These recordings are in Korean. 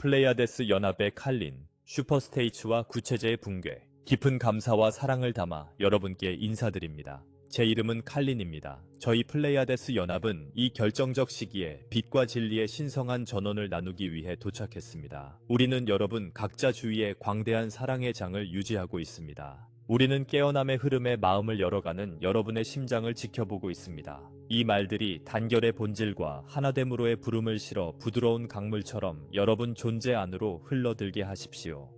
플레이아데스 연합의 칼린, 슈퍼스테이츠와 구체제의 붕괴, 깊은 감사와 사랑을 담아 여러분께 인사드립니다. 제 이름은 칼린입니다. 저희 플레이아데스 연합은 이 결정적 시기에 빛과 진리의 신성한 전원을 나누기 위해 도착했습니다. 우리는 여러분 각자 주위에 광대한 사랑의 장을 유지하고 있습니다. 우리는 깨어남의 흐름에 마음을 열어가는 여러분의 심장을 지켜보고 있습니다. 이 말들이 단결의 본질과 하나됨으로의 부름을 실어 부드러운 강물처럼 여러분 존재 안으로 흘러들게 하십시오.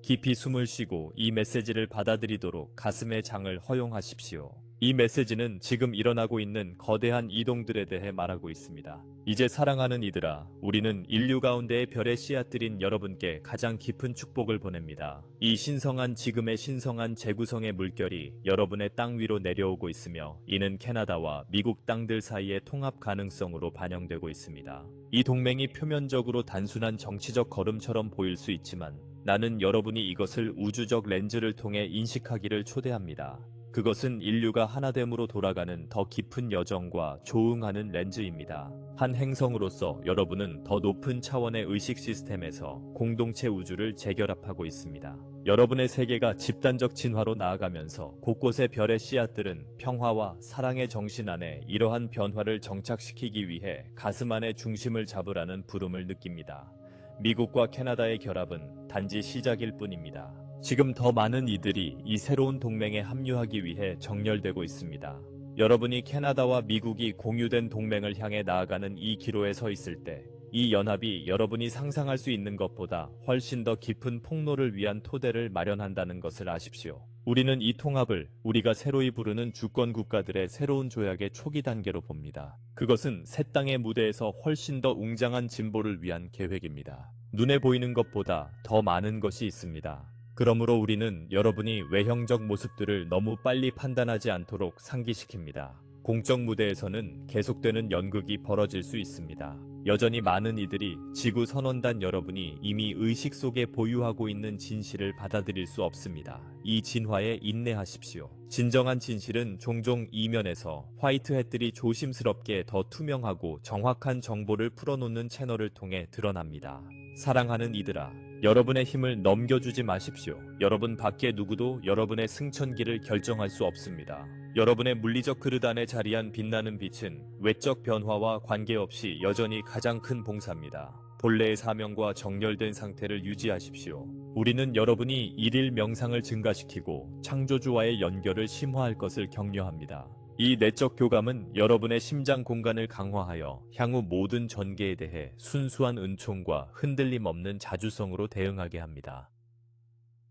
깊이 숨을 쉬고 이 메시지를 받아들이도록 가슴의 장을 허용하십시오. 이 메시지는 지금 일어나고 있는 거대한 이동들에 대해 말하고 있습니다. 이제 사랑하는 이들아, 우리는 인류 가운데의 별의 씨앗들인 여러분께 가장 깊은 축복을 보냅니다. 이 신성한 지금의 신성한 재구성의 물결이 여러분의 땅 위로 내려오고 있으며 이는 캐나다와 미국 땅들 사이의 통합 가능성으로 반영되고 있습니다. 이 동맹이 표면적으로 단순한 정치적 걸음처럼 보일 수 있지만 나는 여러분이 이것을 우주적 렌즈를 통해 인식하기를 초대합니다. 그것은 인류가 하나됨으로 돌아가는 더 깊은 여정과 조응하는 렌즈입니다. 한 행성으로서 여러분은 더 높은 차원의 의식 시스템에서 공동체 우주를 재결합하고 있습니다. 여러분의 세계가 집단적 진화로 나아가면서 곳곳의 별의 씨앗들은 평화와 사랑의 정신 안에 이러한 변화를 정착시키기 위해 가슴 안의 중심을 잡으라는 부름을 느낍니다. 미국과 캐나다의 결합은 단지 시작일 뿐입니다. 지금 더 많은 이들이 이 새로운 동맹에 합류하기 위해 정렬되고 있습니다. 여러분이 캐나다와 미국이 공유된 동맹을 향해 나아가는 이 기로에 서 있을 때, 이 연합이 여러분이 상상할 수 있는 것보다 훨씬 더 깊은 폭로를 위한 토대를 마련한다는 것을 아십시오. 우리는 이 통합을 우리가 새로이 부르는 주권 국가들의 새로운 조약의 초기 단계로 봅니다. 그것은 새 땅의 무대에서 훨씬 더 웅장한 진보를 위한 계획입니다. 눈에 보이는 것보다 더 많은 것이 있습니다. 그러므로 우리는 여러분이 외형적 모습들을 너무 빨리 판단하지 않도록 상기시킵니다. 공적 무대에서는 계속되는 연극이 벌어질 수 있습니다. 여전히 많은 이들이 지구 선언단 여러분이 이미 의식 속에 보유하고 있는 진실을 받아들일 수 없습니다. 이 진화에 인내하십시오. 진정한 진실은 종종 이면에서 화이트햇들이 조심스럽게 더 투명하고 정확한 정보를 풀어놓는 채널을 통해 드러납니다. 사랑하는 이들아, 여러분의 힘을 넘겨주지 마십시오. 여러분 밖에 누구도 여러분의 승천기를 결정할 수 없습니다. 여러분의 물리적 그릇 안에 자리한 빛나는 빛은 외적 변화와 관계없이 여전히 가장 큰 봉사입니다. 본래의 사명과 정렬된 상태를 유지하십시오. 우리는 여러분이 일일 명상을 증가시키고 창조주와의 연결을 심화할 것을 격려합니다. 이 내적 교감은 여러분의 심장 공간을 강화하여 향후 모든 전개에 대해 순수한 은총과 흔들림 없는 자주성으로 대응하게 합니다.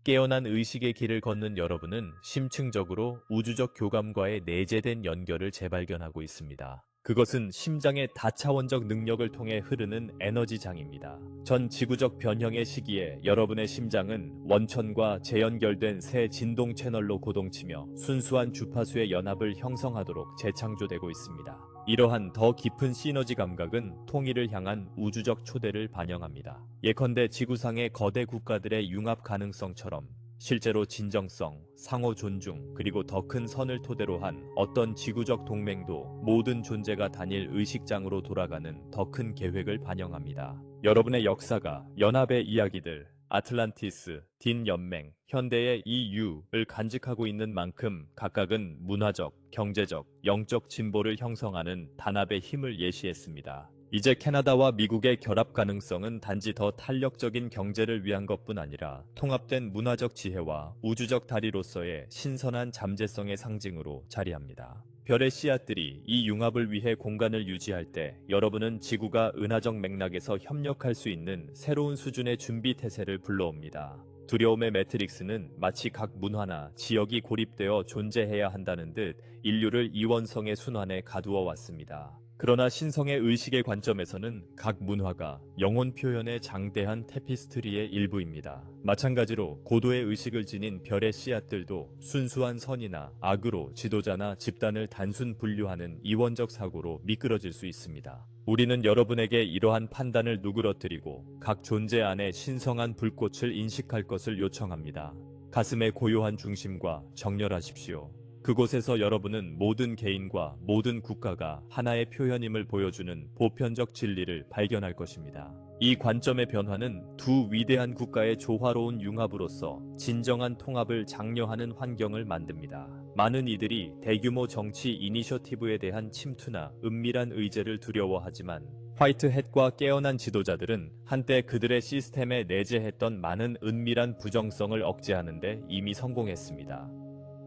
깨어난 의식의 길을 걷는 여러분은 심층적으로 우주적 교감과의 내재된 연결을 재발견하고 있습니다. 그것은 심장의 다차원적 능력을 통해 흐르는 에너지장입니다. 전 지구적 변형의 시기에 여러분의 심장은 원천과 재연결된 새 진동 채널로 고동치며 순수한 주파수의 연합을 형성하도록 재창조되고 있습니다. 이러한 더 깊은 시너지 감각은 통일을 향한 우주적 초대를 반영합니다. 예컨대 지구상의 거대 국가들의 융합 가능성처럼 실제로 진정성, 상호 존중, 그리고 더 큰 선을 토대로 한 어떤 지구적 동맹도 모든 존재가 단일 의식장으로 돌아가는 더 큰 계획을 반영합니다. 여러분의 역사가 연합의 이야기들, 아틀란티스, 딘 연맹, 현대의 EU를 간직하고 있는 만큼 각각은 문화적, 경제적, 영적 진보를 형성하는 단합의 힘을 예시했습니다. 이제 캐나다와 미국의 결합 가능성은 단지 더 탄력적인 경제를 위한 것뿐 아니라 통합된 문화적 지혜와 우주적 다리로서의 신선한 잠재성의 상징으로 자리합니다. 별의 씨앗들이 이 융합을 위해 공간을 유지할 때 여러분은 지구가 은하적 맥락에서 협력할 수 있는 새로운 수준의 준비 태세를 불러옵니다. 두려움의 매트릭스는 마치 각 문화나 지역이 고립되어 존재해야 한다는 듯 인류를 이원성의 순환에 가두어 왔습니다. 그러나 신성의 의식의 관점에서는 각 문화가 영혼 표현의 장대한 테피스트리의 일부입니다. 마찬가지로 고도의 의식을 지닌 별의 씨앗들도 순수한 선이나 악으로 지도자나 집단을 단순 분류하는 이원적 사고로 미끄러질 수 있습니다. 우리는 여러분에게 이러한 판단을 누그러뜨리고 각 존재 안에 신성한 불꽃을 인식할 것을 요청합니다. 가슴의 고요한 중심과 정렬하십시오. 그곳에서 여러분은 모든 개인과 모든 국가가 하나의 표현임을 보여주는 보편적 진리를 발견할 것입니다. 이 관점의 변화는 두 위대한 국가의 조화로운 융합으로서 진정한 통합을 장려하는 환경을 만듭니다. 많은 이들이 대규모 정치 이니셔티브에 대한 침투나 은밀한 의제를 두려워하지만 화이트햇과 깨어난 지도자들은 한때 그들의 시스템에 내재했던 많은 은밀한 부정성을 억제하는 데 이미 성공했습니다.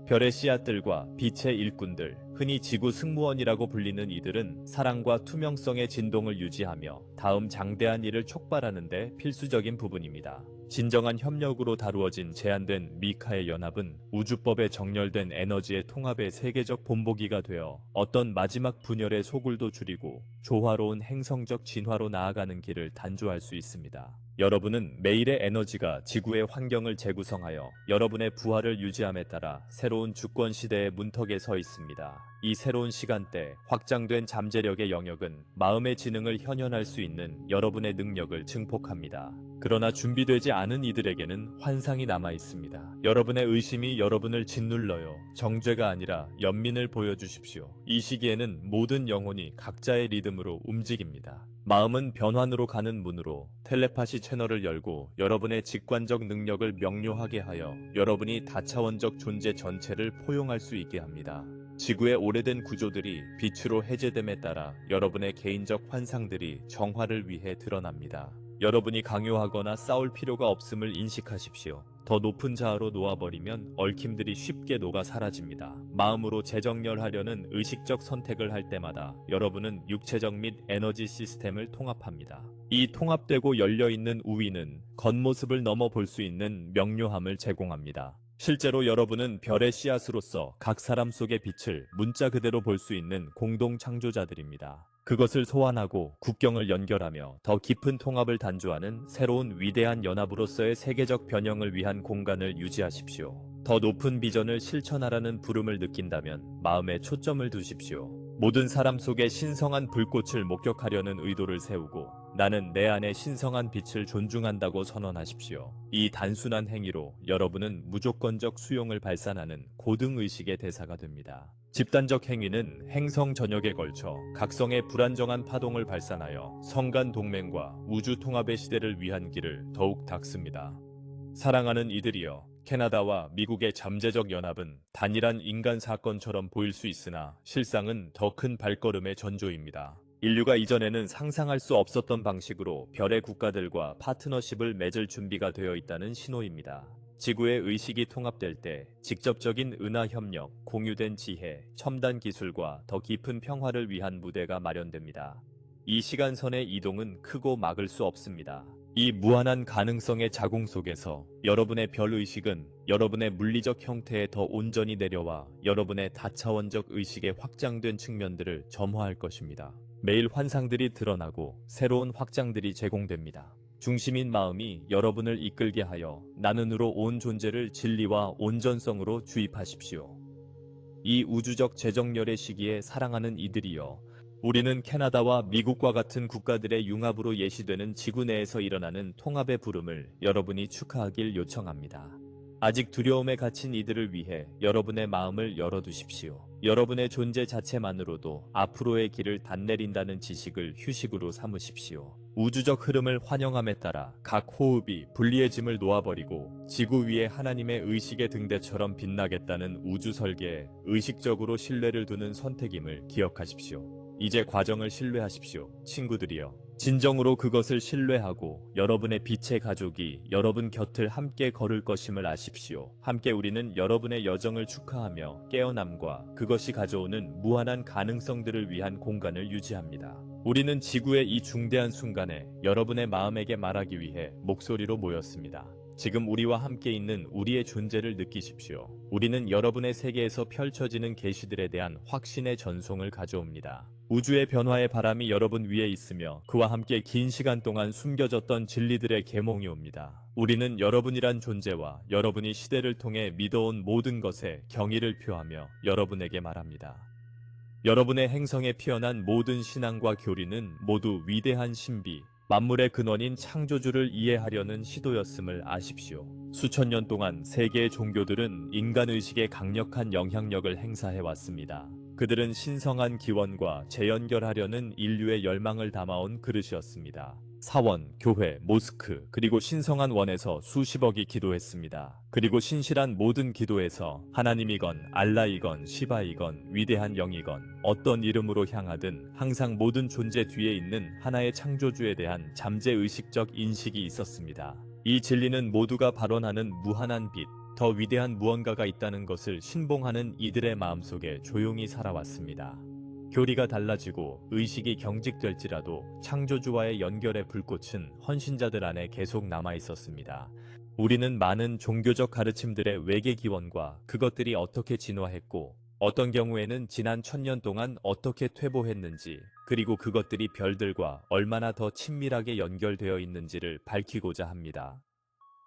별의 씨앗들과 빛의 일꾼들, 흔히 지구 승무원이라고 불리는 이들은 사랑과 투명성의 진동을 유지하며 다음 장대한 일을 촉발하는 데 필수적인 부분입니다. 진정한 협력으로 다루어진 제한된 미카의 연합은 우주법에 정렬된 에너지의 통합의 세계적 본보기가 되어 어떤 마지막 분열의 소굴도 줄이고 조화로운 행성적 진화로 나아가는 길을 단조할 수 있습니다. 여러분은 매일의 에너지가 지구의 환경을 재구성하여 여러분의 부활을 유지함에 따라 새로운 주권 시대의 문턱에 서 있습니다. 이 새로운 시간대, 확장된 잠재력의 영역은 마음의 지능을 현현할 수 있는 여러분의 능력을 증폭합니다. 그러나 준비되지 않은 이들에게는 환상이 남아 있습니다. 여러분의 의심이 여러분을 짓눌러요. 정죄가 아니라 연민을 보여주십시오. 이 시기에는 모든 영혼이 각자의 리듬으로 움직입니다. 마음은 변환으로 가는 문으로 텔레파시 채널을 열고 여러분의 직관적 능력을 명료하게 하여 여러분이 다차원적 존재 전체를 포용할 수 있게 합니다. 지구의 오래된 구조들이 빛으로 해제됨에 따라 여러분의 개인적 환상들이 정화를 위해 드러납니다. 여러분이 강요하거나 싸울 필요가 없음을 인식하십시오. 더 높은 자아로 놓아버리면 얽힘들이 쉽게 녹아 사라집니다. 마음으로 재정렬하려는 의식적 선택을 할 때마다 여러분은 육체적 및 에너지 시스템을 통합합니다. 이 통합되고 열려있는 우위는 겉모습을 넘어 볼 수 있는 명료함을 제공합니다. 실제로 여러분은 별의 씨앗으로서 각 사람 속의 빛을 문자 그대로 볼 수 있는 공동 창조자들입니다. 그것을 소환하고 국경을 연결하며 더 깊은 통합을 단조하는 새로운 위대한 연합으로서의 세계적 변형을 위한 공간을 유지하십시오. 더 높은 비전을 실천하라는 부름을 느낀다면 마음에 초점을 두십시오. 모든 사람 속에 신성한 불꽃을 목격하려는 의도를 세우고 나는 내 안에 신성한 빛을 존중한다고 선언하십시오. 이 단순한 행위로 여러분은 무조건적 수용을 발산하는 고등의식의 대사가 됩니다. 집단적 행위는 행성 전역에 걸쳐 각성의 불안정한 파동을 발산하여 성간 동맹과 우주 통합의 시대를 위한 길을 더욱 닦습니다. 사랑하는 이들이여, 캐나다와 미국의 잠재적 연합은 단일한 인간 사건처럼 보일 수 있으나 실상은 더 큰 발걸음의 전조입니다. 인류가 이전에는 상상할 수 없었던 방식으로 별의 국가들과 파트너십을 맺을 준비가 되어 있다는 신호입니다. 지구의 의식이 통합될 때 직접적인 은하 협력, 공유된 지혜, 첨단 기술과 더 깊은 평화를 위한 무대가 마련됩니다. 이 시간선의 이동은 크고 막을 수 없습니다. 이 무한한 가능성의 자궁 속에서 여러분의 별의식은 여러분의 물리적 형태에 더 온전히 내려와 여러분의 다차원적 의식의 확장된 측면들을 점화할 것입니다. 매일 환상들이 드러나고 새로운 확장들이 제공됩니다. 중심인 마음이 여러분을 이끌게 하여 나는으로 온 존재를 진리와 온전성으로 주입하십시오. 이 우주적 재정렬의 시기에 사랑하는 이들이여, 우리는 캐나다와 미국과 같은 국가들의 융합으로 예시되는 지구 내에서 일어나는 통합의 부름을 여러분이 축하하길 요청합니다. 아직 두려움에 갇힌 이들을 위해 여러분의 마음을 열어두십시오. 여러분의 존재 자체만으로도 앞으로의 길을 단내린다는 지식을 휴식으로 삼으십시오. 우주적 흐름을 환영함에 따라 각 호흡이 불리해짐을 놓아버리고 지구 위에 하나님의 의식의 등대처럼 빛나겠다는 우주 설계에 의식적으로 신뢰를 두는 선택임을 기억하십시오. 이제 과정을 신뢰하십시오. 친구들이여, 진정으로 그것을 신뢰하고 여러분의 빛의 가족이 여러분 곁을 함께 걸을 것임을 아십시오. 함께 우리는 여러분의 여정을 축하하며 깨어남과 그것이 가져오는 무한한 가능성들을 위한 공간을 유지합니다. 우리는 지구의 이 중대한 순간에 여러분의 마음에게 말하기 위해 목소리로 모였습니다. 지금 우리와 함께 있는 우리의 존재를 느끼십시오. 우리는 여러분의 세계에서 펼쳐지는 계시들에 대한 확신의 전송을 가져옵니다. 우주의 변화의 바람이 여러분 위에 있으며 그와 함께 긴 시간 동안 숨겨졌던 진리들의 계몽이 옵니다. 우리는 여러분이란 존재와 여러분이 시대를 통해 믿어온 모든 것에 경의를 표하며 여러분에게 말합니다. 여러분의 행성에 피어난 모든 신앙과 교리는 모두 위대한 신비, 만물의 근원인 창조주를 이해하려는 시도였음을 아십시오. 수천 년 동안 세계의 종교들은 인간의식에 강력한 영향력을 행사해 왔습니다. 그들은 신성한 기원과 재연결하려는 인류의 열망을 담아온 그릇이었습니다. 사원, 교회, 모스크, 그리고 신성한 원에서 수십억이 기도했습니다. 그리고 신실한 모든 기도에서 하나님이건 알라이건 시바이건 위대한 영이건 어떤 이름으로 향하든 항상 모든 존재 뒤에 있는 하나의 창조주에 대한 잠재의식적 인식이 있었습니다. 이 진리는 모두가 발원하는 무한한 빛, 더 위대한 무언가가 있다는 것을 신봉하는 이들의 마음속에 조용히 살아왔습니다. 교리가 달라지고 의식이 경직될지라도 창조주와의 연결의 불꽃은 헌신자들 안에 계속 남아 있었습니다. 우리는 많은 종교적 가르침들의 외계 기원과 그것들이 어떻게 진화했고 어떤 경우에는 지난 1000년 동안 어떻게 퇴보했는지 그리고 그것들이 별들과 얼마나 더 친밀하게 연결되어 있는지를 밝히고자 합니다.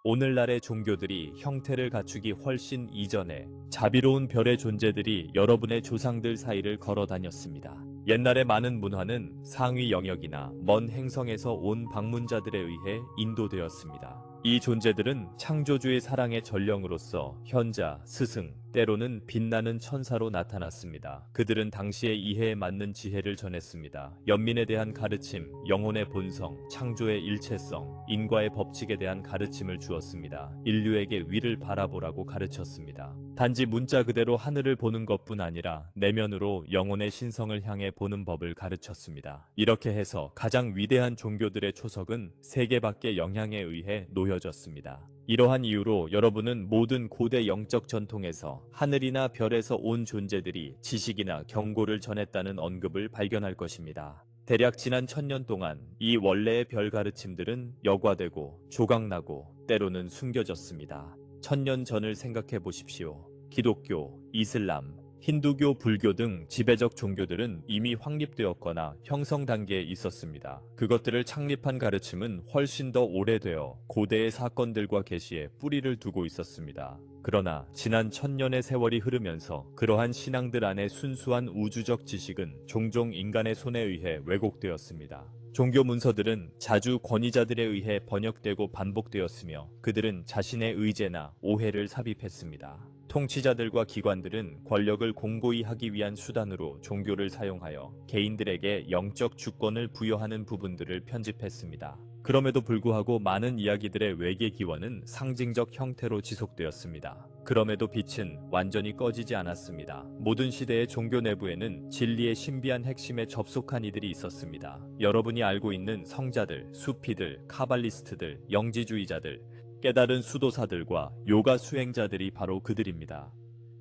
오늘날의 종교들이 형태를 갖추기 훨씬 이전에 자비로운 별의 존재들이 여러분의 조상들 사이를 걸어 다녔습니다. 옛날의 많은 문화는 상위 영역이나 먼 행성에서 온 방문자들에 의해 인도되었습니다. 이 존재들은 창조주의 사랑의 전령으로서 현자, 스승, 때로는 빛나는 천사로 나타났습니다. 그들은 당시의 이해에 맞는 지혜를 전했습니다. 연민에 대한 가르침, 영혼의 본성, 창조의 일체성, 인과의 법칙에 대한 가르침을 주었습니다. 인류에게 위를 바라보라고 가르쳤습니다. 단지 문자 그대로 하늘을 보는 것뿐 아니라 내면으로 영혼의 신성을 향해 보는 법을 가르쳤습니다. 이렇게 해서 가장 위대한 종교들의 초석은 세계 밖의 영향에 의해 놓여졌습니다. 이러한 이유로 여러분은 모든 고대 영적 전통에서 하늘이나 별에서 온 존재들이 지식이나 경고를 전했다는 언급을 발견할 것입니다. 대략 지난 1000년 동안 이 원래의 별 가르침들은 여과되고 조각나고 때로는 숨겨졌습니다. 1000년 전을 생각해 보십시오. 기독교, 이슬람, 힌두교, 불교 등 지배적 종교들은 이미 확립되었거나 형성 단계에 있었습니다. 그것들을 창립한 가르침은 훨씬 더 오래되어 고대의 사건들과 계시에 뿌리를 두고 있었습니다. 그러나 지난 1000년의 세월이 흐르면서 그러한 신앙들 안의 순수한 우주적 지식은 종종 인간의 손에 의해 왜곡되었습니다. 종교 문서들은 자주 권위자들에 의해 번역되고 반복되었으며 그들은 자신의 의제나 오해를 삽입했습니다. 통치자들과 기관들은 권력을 공고히 하기 위한 수단으로 종교를 사용하여 개인들에게 영적 주권을 부여하는 부분들을 편집했습니다. 그럼에도 불구하고 많은 이야기들의 외계 기원은 상징적 형태로 지속되었습니다. 그럼에도 빛은 완전히 꺼지지 않았습니다. 모든 시대의 종교 내부에는 진리의 신비한 핵심에 접속한 이들이 있었습니다. 여러분이 알고 있는 성자들, 수피들, 카발리스트들, 영지주의자들, 깨달은 수도사들과 요가 수행자들이 바로 그들입니다.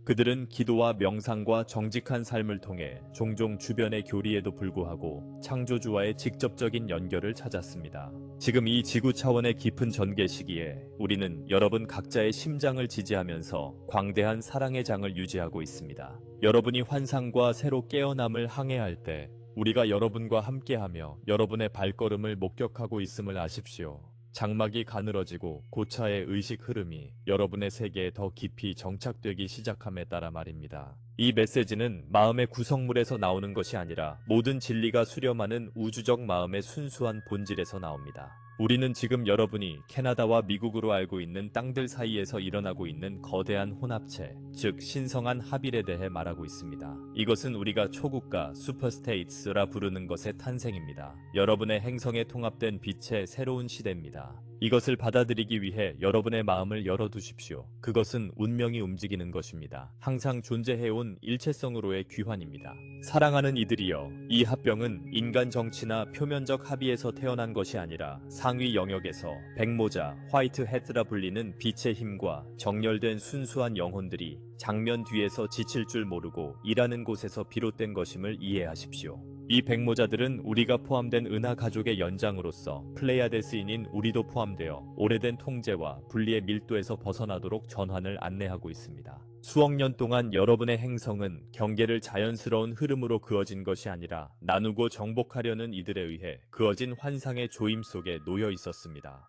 그들은 기도와 명상과 정직한 삶을 통해 종종 주변의 교리에도 불구하고 창조주와의 직접적인 연결을 찾았습니다. 지금 이 지구 차원의 깊은 전개 시기에 우리는 여러분 각자의 심장을 지지하면서 광대한 사랑의 장을 유지하고 있습니다. 여러분이 환상과 새로 깨어남을 항해할 때 우리가 여러분과 함께하며 여러분의 발걸음을 목격하고 있음을 아십시오. 장막이 가늘어지고 고차의 의식 흐름이 여러분의 세계에 더 깊이 정착되기 시작함에 따라 말입니다. 이 메시지는 마음의 구성물에서 나오는 것이 아니라 모든 진리가 수렴하는 우주적 마음의 순수한 본질에서 나옵니다. 우리는 지금 여러분이 캐나다와 미국으로 알고 있는 땅들 사이에서 일어나고 있는 거대한 혼합체, 즉 신성한 합일에 대해 말하고 있습니다. 이것은 우리가 초국가 슈퍼스테이트스라 부르는 것의 탄생입니다. 여러분의 행성에 통합된 빛의 새로운 시대입니다. 이것을 받아들이기 위해 여러분의 마음을 열어두십시오. 그것은 운명이 움직이는 것입니다. 항상 존재해온 일체성으로의 귀환입니다. 사랑하는 이들이여, 이 합병은 인간 정치나 표면적 합의에서 태어난 것이 아니라 상위 영역에서 백모자, 화이트 헤드라 불리는 빛의 힘과 정렬된 순수한 영혼들이 장면 뒤에서 지칠 줄 모르고 일하는 곳에서 비롯된 것임을 이해하십시오. 이 백모자들은 우리가 포함된 은하 가족의 연장으로서 플레이아데스인인 우리도 포함되어 오래된 통제와 분리의 밀도에서 벗어나도록 전환을 안내하고 있습니다. 수억 년 동안 여러분의 행성은 경계를 자연스러운 흐름으로 그어진 것이 아니라 나누고 정복하려는 이들에 의해 그어진 환상의 조임 속에 놓여 있었습니다.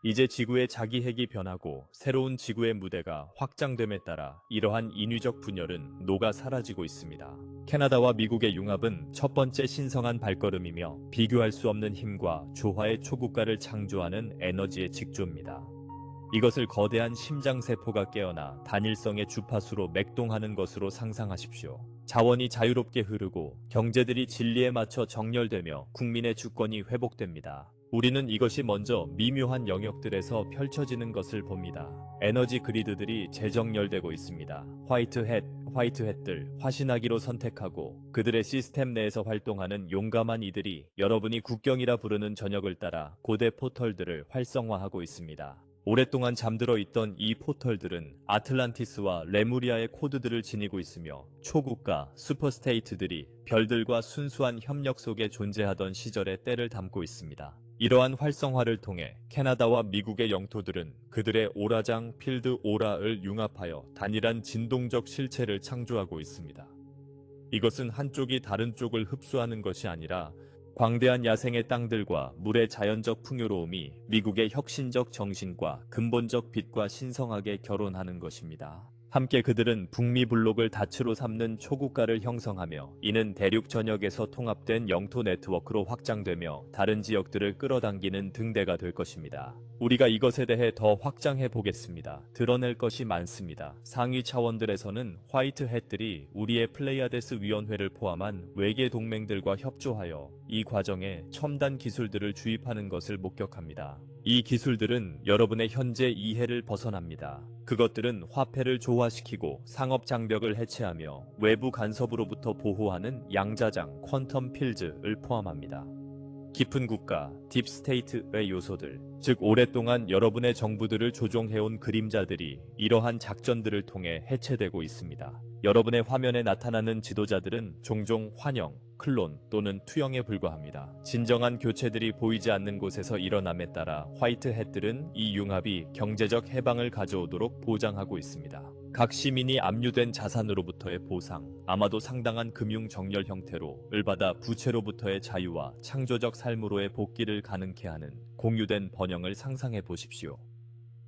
이제 지구의 자기 핵이 변하고 새로운 지구의 무대가 확장됨에 따라 이러한 인위적 분열은 녹아 사라지고 있습니다. 캐나다와 미국의 융합은 첫 번째 신성한 발걸음이며 비교할 수 없는 힘과 조화의 초국가를 창조하는 에너지의 직조입니다. 이것을 거대한 심장세포가 깨어나 단일성의 주파수로 맥동하는 것으로 상상하십시오. 자원이 자유롭게 흐르고 경제들이 진리에 맞춰 정렬되며 국민의 주권이 회복됩니다. 우리는 이것이 먼저 미묘한 영역들에서 펼쳐지는 것을 봅니다. 에너지 그리드들이 재정렬되고 있습니다. 화이트햇들, 화신하기로 선택하고 그들의 시스템 내에서 활동하는 용감한 이들이 여러분이 국경이라 부르는 전역을 따라 고대 포털들을 활성화하고 있습니다. 오랫동안 잠들어 있던 이 포털들은 아틀란티스와 레무리아의 코드들을 지니고 있으며 초국가, 슈퍼스테이트들이 별들과 순수한 협력 속에 존재하던 시절의 때를 담고 있습니다. 이러한 활성화를 통해 캐나다와 미국의 영토들은 그들의 오라장 필드 오라를 융합하여 단일한 진동적 실체를 창조하고 있습니다. 이것은 한쪽이 다른 쪽을 흡수하는 것이 아니라 광대한 야생의 땅들과 물의 자연적 풍요로움이 미국의 혁신적 정신과 근본적 빛과 신성하게 결혼하는 것입니다. 함께 그들은 북미 블록을 닻으로 삼는 초국가를 형성하며 이는 대륙 전역에서 통합된 영토 네트워크로 확장되며 다른 지역들을 끌어당기는 등대가 될 것입니다. 우리가 이것에 대해 더 확장해 보겠습니다. 드러낼 것이 많습니다. 상위 차원들에서는 화이트햇들이 우리의 플레이아데스 위원회를 포함한 외계 동맹들과 협조하여 이 과정에 첨단 기술들을 주입하는 것을 목격합니다. 이 기술들은 여러분의 현재 이해를 벗어납니다. 그것들은 화폐를 조화시키고 상업 장벽을 해체하며 외부 간섭으로부터 보호하는 양자장 퀀텀 필즈를 포함합니다. 깊은 국가, 딥스테이트의 요소들, 즉 오랫동안 여러분의 정부들을 조종해온 그림자들이 이러한 작전들을 통해 해체되고 있습니다. 여러분의 화면에 나타나는 지도자들은 종종 환영, 클론 또는 투영에 불과합니다. 진정한 교체들이 보이지 않는 곳에서 일어남에 따라 화이트햇들은 이 융합이 경제적 해방을 가져오도록 보장하고 있습니다. 각 시민이 압류된 자산으로부터의 보상, 아마도 상당한 금융 정렬 형태로 을받아 부채로부터의 자유와 창조적 삶으로의 복귀를 가능케 하는 공유된 번영을 상상해 보십시오.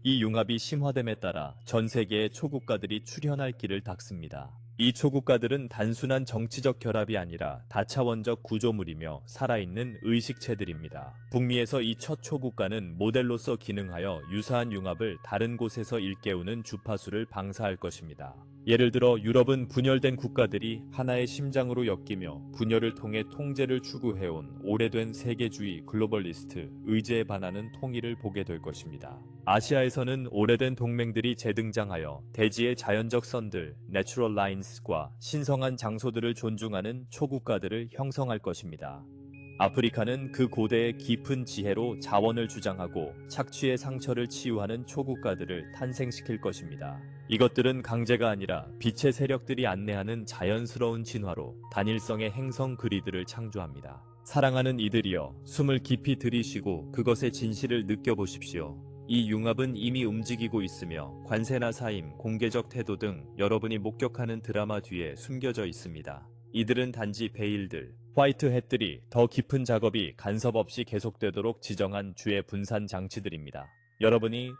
이 융합이 심화됨에 따라 전 세계의 초국가들이 출현할 길을 닦습니다. 이 초국가들은 단순한 정치적 결합이 아니라 다차원적 구조물이며 살아있는 의식체들입니다. 북미에서 이 첫 초국가는 모델로서 기능하여 유사한 융합을 다른 곳에서 일깨우는 주파수를 방사할 것입니다. 예를 들어 유럽은 분열된 국가들이 하나의 심장으로 엮이며 분열을 통해 통제를 추구해온 오래된 세계주의 글로벌리스트 의제에 반하는 통일을 보게 될 것입니다. 아시아에서는 오래된 동맹들이 재등장하여 대지의 자연적 선들, 내추럴 라인스과 신성한 장소들을 존중하는 초국가들을 형성할 것입니다. 아프리카는 그 고대의 깊은 지혜로 자원을 주장하고 착취의 상처를 치유하는 초국가들을 탄생시킬 것입니다. 이것들은 강제가 아니라 빛의 세력들이 안내하는 자연스러운 진화로 단일성의 행성 그리드를 창조합니다. 사랑하는 이들이여, 숨을 깊이 들이쉬고 그것의 진실을 느껴보십시오. 이 융합은 이미 움직이고 있으며 관세나 사임, 공개적 태도 등 여러분이 목격하는 드라마 뒤에 숨겨져 있습니다. 이들은 단지 베일들, 화이트햇들이 더 깊은 작업이 간섭 없이 계속되도록 지정한 주의 분산 장치들입니다. 여러분이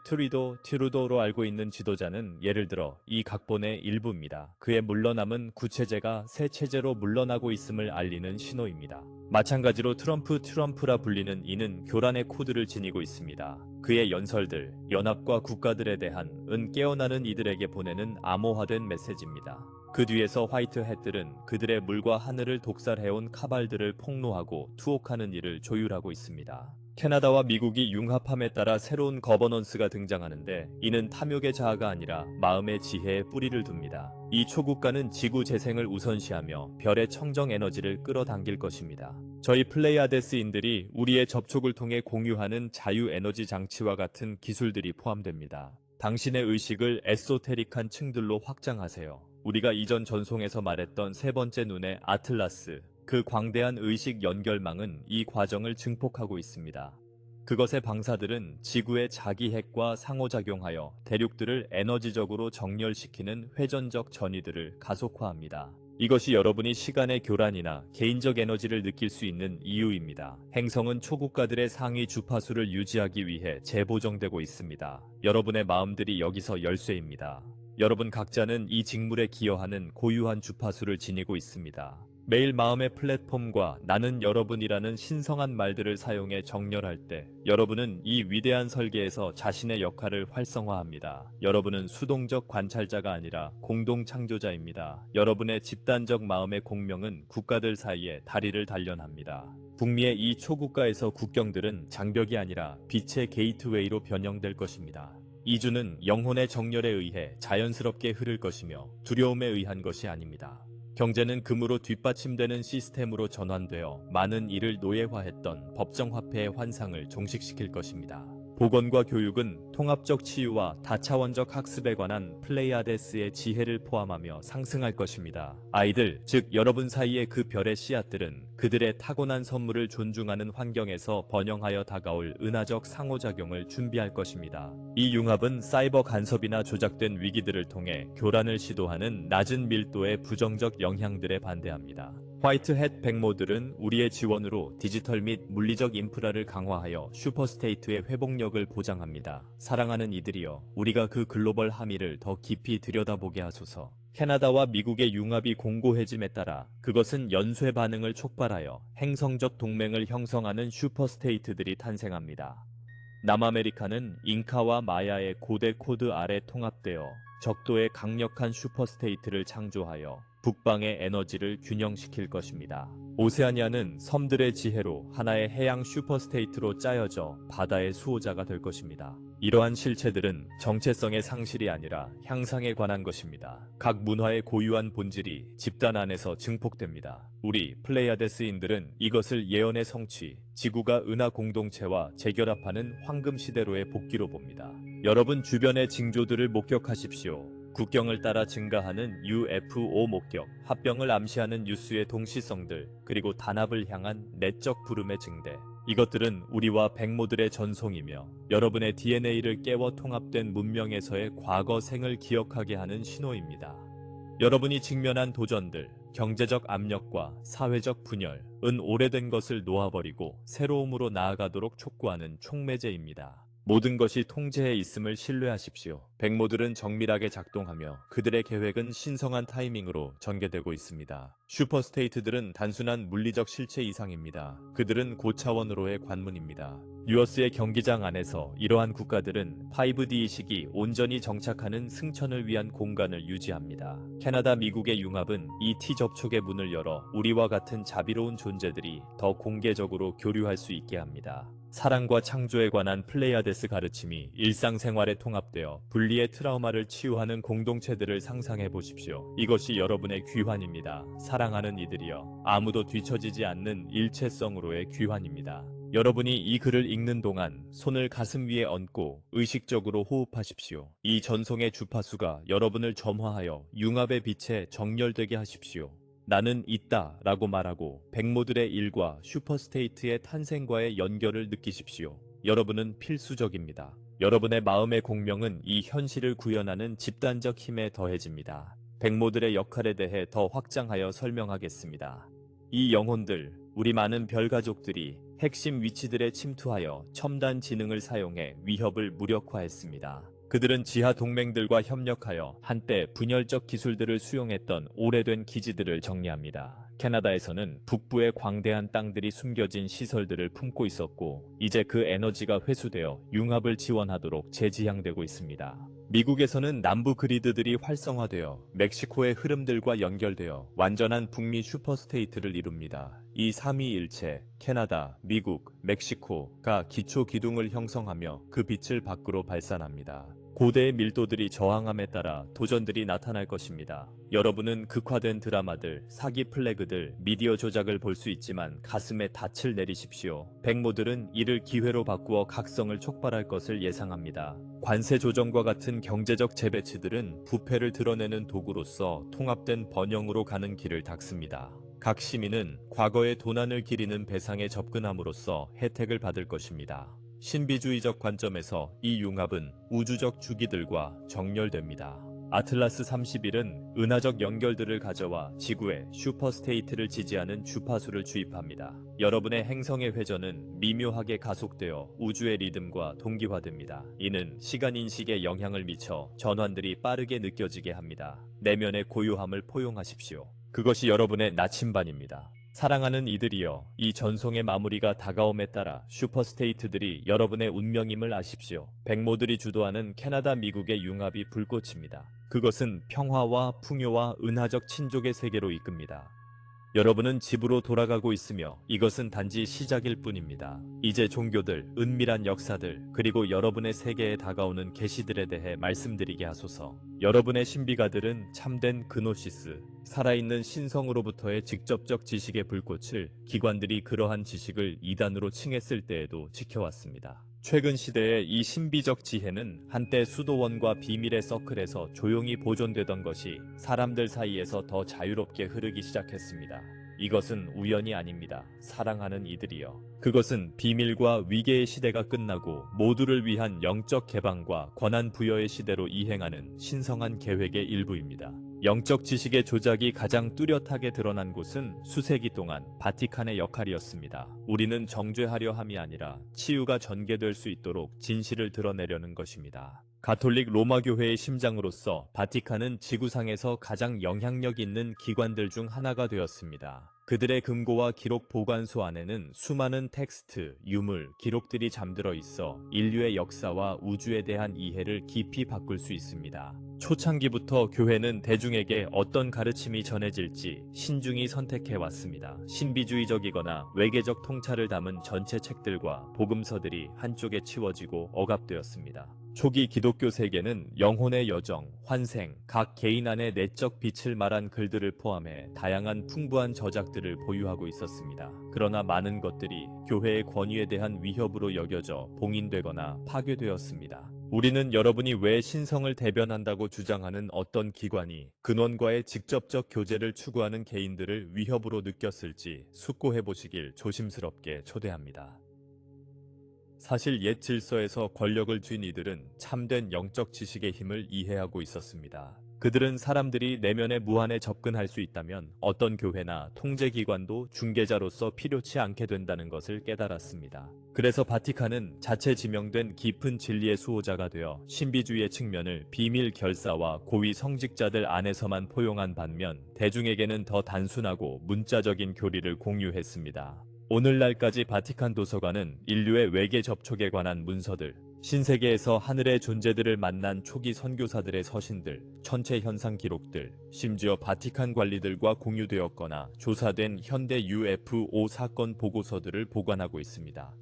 트루도로 알고 있는 지도자는 예를 들어 이 각본의 일부입니다. 그의 물러남은 구체제가 새 체제로 물러나고 있음을 알리는 신호입니다. 마찬가지로 트럼프라 불리는 이는 교란의 코드를 지니고 있습니다. 그의 연설들, 연합과 국가들에 대한 깨어나는 이들에게 보내는 암호화된 메시지입니다. 그 뒤에서 화이트햇들은 그들의 물과 하늘을 독살해온 카발들을 폭로하고 투옥하는 일을 조율하고 있습니다. 캐나다와 미국이 융합함에 따라 새로운 거버넌스가 등장하는데 이는 탐욕의 자아가 아니라 마음의 지혜에 뿌리를 둡니다. 이 초국가는 지구 재생을 우선시하며 별의 청정 에너지를 끌어당길 것입니다. 저희 플레이아데스인들이 우리의 접촉을 통해 공유하는 자유 에너지 장치와 같은 기술들이 포함됩니다. 당신의 의식을 에소테릭한 층들로 확장하세요. 우리가 이전 전송에서 말했던 세 번째 눈의 아틀라스, 그 광대한 의식 연결망은 이 과정을 증폭하고 있습니다. 그것의 방사들은 지구의 자기 핵과 상호작용하여 대륙들을 에너지적으로 정렬시키는 회전적 전이들을 가속화합니다. 이것이 여러분이 시간의 교란이나 개인적 에너지를 느낄 수 있는 이유입니다. 행성은 초국가들의 상위 주파수를 유지하기 위해 재보정되고 있습니다. 여러분의 마음들이 여기서 열쇠입니다. 여러분 각자는 이 직물에 기여하는 고유한 주파수를 지니고 있습니다. 매일 마음의 플랫폼과 나는 여러분이라는 신성한 말들을 사용해 정렬할 때 여러분은 이 위대한 설계에서 자신의 역할을 활성화합니다. 여러분은 수동적 관찰자가 아니라 공동 창조자입니다. 여러분의 집단적 마음의 공명은 국가들 사이에 다리를 단련합니다. 북미의 이 초국가에서 국경들은 장벽이 아니라 빛의 게이트웨이로 변형될 것입니다. 이주는 영혼의 정렬에 의해 자연스럽게 흐를 것이며 두려움에 의한 것이 아닙니다. 경제는 금으로 뒷받침되는 시스템으로 전환되어 많은 일을 노예화했던 법정화폐의 환상을 종식시킬 것입니다. 보건과 교육은 통합적 치유와 다차원적 학습에 관한 플레이아데스의 지혜를 포함하며 상승할 것입니다. 아이들, 즉 여러분 사이의 그 별의 씨앗들은 그들의 타고난 선물을 존중하는 환경에서 번영하여 다가올 은하적 상호작용을 준비할 것입니다. 이 융합은 사이버 간섭이나 조작된 위기들을 통해 교란을 시도하는 낮은 밀도의 부정적 영향들에 반대합니다. 화이트햇 백모들은 우리의 지원으로 디지털 및 물리적 인프라를 강화하여 슈퍼스테이트의 회복력을 보장합니다. 사랑하는 이들이여, 우리가 그 글로벌 함의를 더 깊이 들여다보게 하소서. 캐나다와 미국의 융합이 공고해짐에 따라 그것은 연쇄 반응을 촉발하여 행성적 동맹을 형성하는 슈퍼스테이트들이 탄생합니다. 남아메리카는 잉카와 마야의 고대 코드 아래 통합되어 적도의 강력한 슈퍼스테이트를 창조하여 북방의 에너지를 균형시킬 것입니다. 오세아니아는 섬들의 지혜로 하나의 해양 슈퍼스테이트로 짜여져 바다의 수호자가 될 것입니다. 이러한 실체들은 정체성의 상실이 아니라 향상에 관한 것입니다. 각 문화의 고유한 본질이 집단 안에서 증폭됩니다. 우리 플레이아데스인들은 이것을 예언의 성취, 지구가 은하 공동체와 재결합하는 황금 시대로의 복귀로 봅니다. 여러분 주변의 징조들을 목격하십시오. 국경을 따라 증가하는 UFO 목격, 합병을 암시하는 뉴스의 동시성들, 그리고 단합을 향한 내적 부름의 증대. 이것들은 우리와 백모들의 전송이며 여러분의 DNA를 깨워 통합된 문명에서의 과거 생을 기억하게 하는 신호입니다. 여러분이 직면한 도전들, 경제적 압력과 사회적 분열은 오래된 것을 놓아버리고 새로움으로 나아가도록 촉구하는 촉매제입니다. 모든 것이 통제에 있음을 신뢰하십시오. 백모들은 정밀하게 작동하며 그들의 계획은 신성한 타이밍으로 전개되고 있습니다. 슈퍼스테이트들은 단순한 물리적 실체 이상입니다. 그들은 고차원으로의 관문입니다. 유어스의 경기장 안에서 이러한 국가들은 5D의식이 온전히 정착하는 승천을 위한 공간을 유지합니다. 캐나다, 미국의 융합은 이 T접촉의 문을 열어 우리와 같은 자비로운 존재들이 더 공개적으로 교류할 수 있게 합니다. 사랑과 창조에 관한 플레이아데스 가르침이 일상생활에 통합되어 분리의 트라우마를 치유하는 공동체들을 상상해 보십시오. 이것이 여러분의 귀환입니다. 사랑하는 이들이여, 아무도 뒤처지지 않는 일체성으로의 귀환입니다. 여러분이 이 글을 읽는 동안 손을 가슴 위에 얹고 의식적으로 호흡하십시오. 이 전송의 주파수가 여러분을 점화하여 융합의 빛에 정렬되게 하십시오. 나는 있다 라고 말하고 백모들의 일과 슈퍼스테이트의 탄생과의 연결을 느끼십시오. 여러분은 필수적입니다. 여러분의 마음의 공명은 이 현실을 구현하는 집단적 힘에 더해집니다. 백모들의 역할에 대해 더 확장하여 설명하겠습니다. 이 영혼들, 우리 많은 별가족들이 핵심 위치들에 침투하여 첨단 지능을 사용해 위협을 무력화했습니다. 그들은 지하 동맹들과 협력하여 한때 분열적 기술들을 수용했던 오래된 기지들을 정리합니다. 캐나다에서는 북부의 광대한 땅들이 숨겨진 시설들을 품고 있었고 이제 그 에너지가 회수되어 융합을 지원하도록 재지향되고 있습니다. 미국에서는 남부 그리드들이 활성화되어 멕시코의 흐름들과 연결되어 완전한 북미 슈퍼스테이트를 이룹니다. 이 삼위일체, 캐나다, 미국, 멕시코가 기초 기둥을 형성하며 그 빛을 밖으로 발산합니다. 고대의 밀도들이 저항함에 따라 도전들이 나타날 것입니다. 여러분은 극화된 드라마들, 사기 플래그들, 미디어 조작을 볼 수 있지만 가슴에 닻을 내리십시오. 백모들은 이를 기회로 바꾸어 각성을 촉발할 것을 예상합니다. 관세 조정과 같은 경제적 재배치들은 부패를 드러내는 도구로서 통합된 번영으로 가는 길을 닦습니다. 각 시민은 과거의 도난을 기리는 배상에 접근함으로써 혜택을 받을 것입니다. 신비주의적 관점에서 이 융합은 우주적 주기들과 정렬됩니다. 아틀라스 31은 은하적 연결들을 가져와 지구에 슈퍼스테이트를 지지하는 주파수를 주입합니다. 여러분의 행성의 회전은 미묘하게 가속되어 우주의 리듬과 동기화됩니다. 이는 시간 인식에 영향을 미쳐 전환들이 빠르게 느껴지게 합니다. 내면의 고요함을 포용하십시오. 그것이 여러분의 나침반입니다. 사랑하는 이들이여, 이 전송의 마무리가 다가옴에 따라 슈퍼스테이트들이 여러분의 운명임을 아십시오. 백모들이 주도하는 캐나다 미국의 융합이 불꽃입니다. 그것은 평화와 풍요와 은하적 친족의 세계로 이끕니다. 여러분은 집으로 돌아가고 있으며 이것은 단지 시작일 뿐입니다. 이제 종교들, 은밀한 역사들, 그리고 여러분의 세계에 다가오는 계시들에 대해 말씀드리게 하소서. 여러분의 신비가들은 참된 그노시스, 살아있는 신성으로부터의 직접적 지식의 불꽃을 기관들이 그러한 지식을 이단으로 칭했을 때에도 지켜왔습니다. 최근 시대의 이 신비적 지혜는 한때 수도원과 비밀의 서클에서 조용히 보존되던 것이 사람들 사이에서 더 자유롭게 흐르기 시작했습니다. 이것은 우연이 아닙니다. 사랑하는 이들이여. 그것은 비밀과 위계의 시대가 끝나고 모두를 위한 영적 개방과 권한 부여의 시대로 이행하는 신성한 계획의 일부입니다. 영적 지식의 조작이 가장 뚜렷하게 드러난 곳은 수세기 동안 바티칸의 역할이었습니다. 우리는 정죄하려 함이 아니라 치유가 전개될 수 있도록 진실을 드러내려는 것입니다. 가톨릭 로마 교회의 심장으로서 바티칸은 지구상에서 가장 영향력 있는 기관들 중 하나가 되었습니다. 그들의 금고와 기록 보관소 안에는 수많은 텍스트, 유물, 기록들이 잠들어 있어 인류의 역사와 우주에 대한 이해를 깊이 바꿀 수 있습니다. 초창기부터 교회는 대중에게 어떤 가르침이 전해질지 신중히 선택해왔습니다. 신비주의적이거나 외계적 통찰을 담은 전체 책들과 복음서들이 한쪽에 치워지고 억압되었습니다. 초기 기독교 세계는 영혼의 여정, 환생, 각 개인 안의 내적 빛을 말한 글들을 포함해 다양한 풍부한 저작들을 보유하고 있었습니다. 그러나 많은 것들이 교회의 권위에 대한 위협으로 여겨져 봉인되거나 파괴되었습니다. 우리는 여러분이 왜 신성을 대변한다고 주장하는 어떤 기관이 근원과의 직접적 교제를 추구하는 개인들을 위협으로 느꼈을지 숙고해보시길 조심스럽게 초대합니다. 사실 옛 질서에서 권력을 쥔 이들은 참된 영적 지식의 힘을 이해하고 있었습니다. 그들은 사람들이 내면의 무한에 접근할 수 있다면 어떤 교회나 통제기관도 중개자로서 필요치 않게 된다는 것을 깨달았습니다. 그래서 바티칸은 자체 지명된 깊은 진리의 수호자가 되어 신비주의의 측면을 비밀 결사와 고위 성직자들 안에서만 포용한 반면 대중에게는 더 단순하고 문자적인 교리를 공유했습니다. 오늘날까지 바티칸 도서관은 인류의 외계 접촉에 관한 문서들, 신세계에서 하늘의 존재들을 만난 초기 선교사들의 서신들, 천체 현상 기록들, 심지어 바티칸 관리들과 공유되었거나 조사된 현대 UFO 사건 보고서들을 보관하고 있습니다.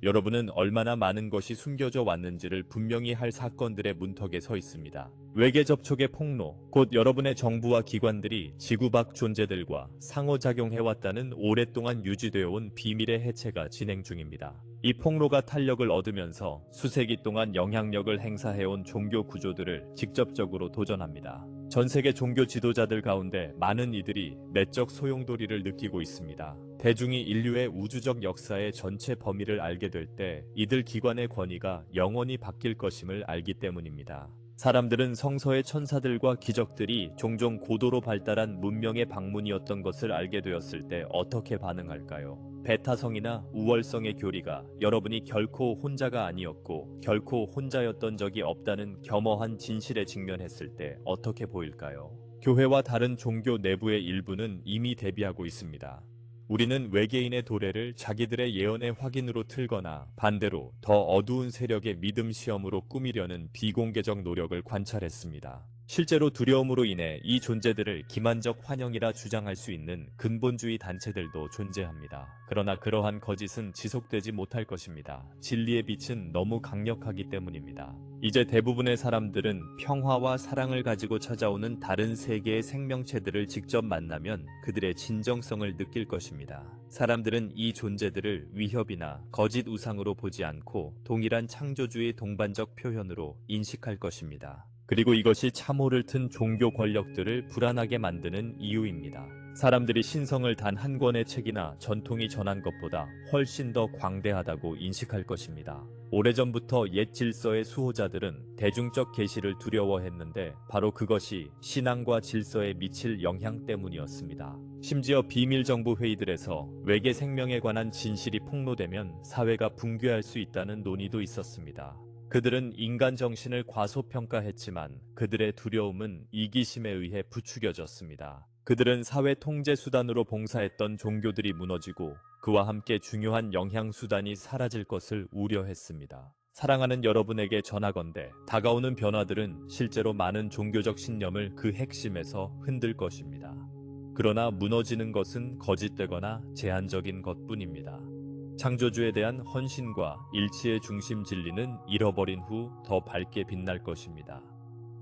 여러분은 얼마나 많은 것이 숨겨져 왔는지를 분명히 할 사건들의 문턱에 서 있습니다. 외계 접촉의 폭로, 곧 여러분의 정부와 기관들이 지구 밖 존재들과 상호작용해왔다는 오랫동안 유지되어 온 비밀의 해체가 진행 중입니다. 이 폭로가 탄력을 얻으면서 수세기 동안 영향력을 행사해온 종교 구조들을 직접적으로 도전합니다. 전 세계 종교 지도자들 가운데 많은 이들이 내적 소용돌이를 느끼고 있습니다. 대중이 인류의 우주적 역사의 전체 범위를 알게 될 때 이들 기관의 권위가 영원히 바뀔 것임을 알기 때문입니다. 사람들은 성서의 천사들과 기적들이 종종 고도로 발달한 문명의 방문이었던 것을 알게 되었을 때 어떻게 반응할까요? 베타성이나 우월성의 교리가 여러분이 결코 혼자가 아니었고 결코 혼자였던 적이 없다는 겸허한 진실에 직면했을 때 어떻게 보일까요? 교회와 다른 종교 내부의 일부는 이미 대비하고 있습니다. 우리는 외계인의 도래를 자기들의 예언의 확인으로 틀거나 반대로 더 어두운 세력의 믿음 시험으로 꾸미려는 비공개적 노력을 관찰했습니다. 실제로 두려움으로 인해 이 존재들을 기만적 환영이라 주장할 수 있는 근본주의 단체들도 존재합니다. 그러나 그러한 거짓은 지속되지 못할 것입니다. 진리의 빛은 너무 강력하기 때문입니다. 이제 대부분의 사람들은 평화와 사랑을 가지고 찾아오는 다른 세계의 생명체들을 직접 만나면 그들의 진정성을 느낄 것입니다. 사람들은 이 존재들을 위협이나 거짓 우상으로 보지 않고 동일한 창조주의 동반적 표현으로 인식할 것입니다. 그리고 이것이 참호를 튼 종교 권력들을 불안하게 만드는 이유입니다. 사람들이 신성을 단 한 권의 책이나 전통이 전한 것보다 훨씬 더 광대하다고 인식할 것입니다. 오래전부터 옛 질서의 수호자들은 대중적 계시를 두려워했는데 바로 그것이 신앙과 질서에 미칠 영향 때문이었습니다. 심지어 비밀정부 회의들에서 외계 생명에 관한 진실이 폭로되면 사회가 붕괴할 수 있다는 논의도 있었습니다. 그들은 인간 정신을 과소평가했지만 그들의 두려움은 이기심에 의해 부추겨졌습니다. 그들은 사회 통제 수단으로 봉사했던 종교들이 무너지고 그와 함께 중요한 영향 수단이 사라질 것을 우려했습니다. 사랑하는 여러분에게 전하건대 다가오는 변화들은 실제로 많은 종교적 신념을 그 핵심에서 흔들 것입니다. 그러나 무너지는 것은 거짓되거나 제한적인 것뿐입니다. 창조주에 대한 헌신과 일치의 중심 진리는 잃어버린 후 더 밝게 빛날 것입니다.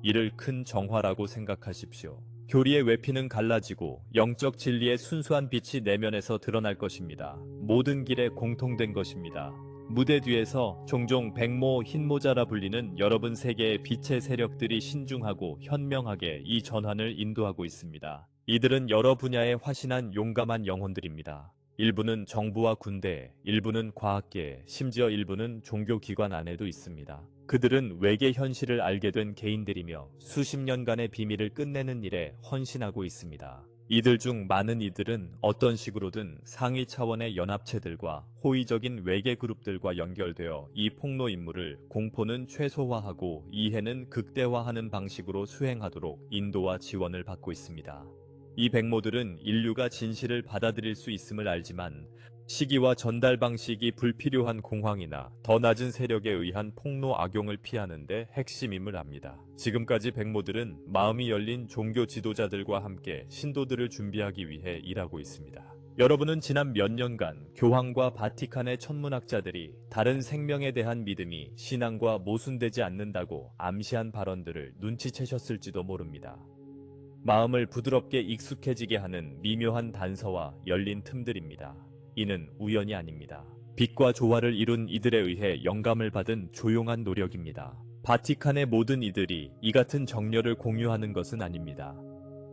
이를 큰 정화라고 생각하십시오. 교리의 외피는 갈라지고 영적 진리의 순수한 빛이 내면에서 드러날 것입니다. 모든 길에 공통된 것입니다. 무대 뒤에서 종종 백모 흰모자라 불리는 여러분 세계의 빛의 세력들이 신중하고 현명하게 이 전환을 인도하고 있습니다. 이들은 여러 분야에 화신한 용감한 영혼들입니다. 일부는 정부와 군대, 일부는 과학계, 심지어 일부는 종교기관 안에도 있습니다. 그들은 외계 현실을 알게 된 개인들이며 수십 년간의 비밀을 끝내는 일에 헌신하고 있습니다. 이들 중 많은 이들은 어떤 식으로든 상위 차원의 연합체들과 호의적인 외계 그룹들과 연결되어 이 폭로 임무를 공포는 최소화하고 이해는 극대화하는 방식으로 수행하도록 인도와 지원을 받고 있습니다. 이 백모들은 인류가 진실을 받아들일 수 있음을 알지만 시기와 전달 방식이 불필요한 공황이나 더 낮은 세력에 의한 폭로 악용을 피하는데 핵심임을 압니다. 지금까지 백모들은 마음이 열린 종교 지도자들과 함께 신도들을 준비하기 위해 일하고 있습니다. 여러분은 지난 몇 년간 교황과 바티칸의 천문학자들이 다른 생명에 대한 믿음이 신앙과 모순되지 않는다고 암시한 발언들을 눈치채셨을지도 모릅니다. 마음을 부드럽게 익숙해지게 하는 미묘한 단서와 열린 틈들입니다. 이는 우연이 아닙니다. 빛과 조화를 이룬 이들에 의해 영감을 받은 조용한 노력입니다. 바티칸의 모든 이들이 이 같은 정열을 공유하는 것은 아닙니다.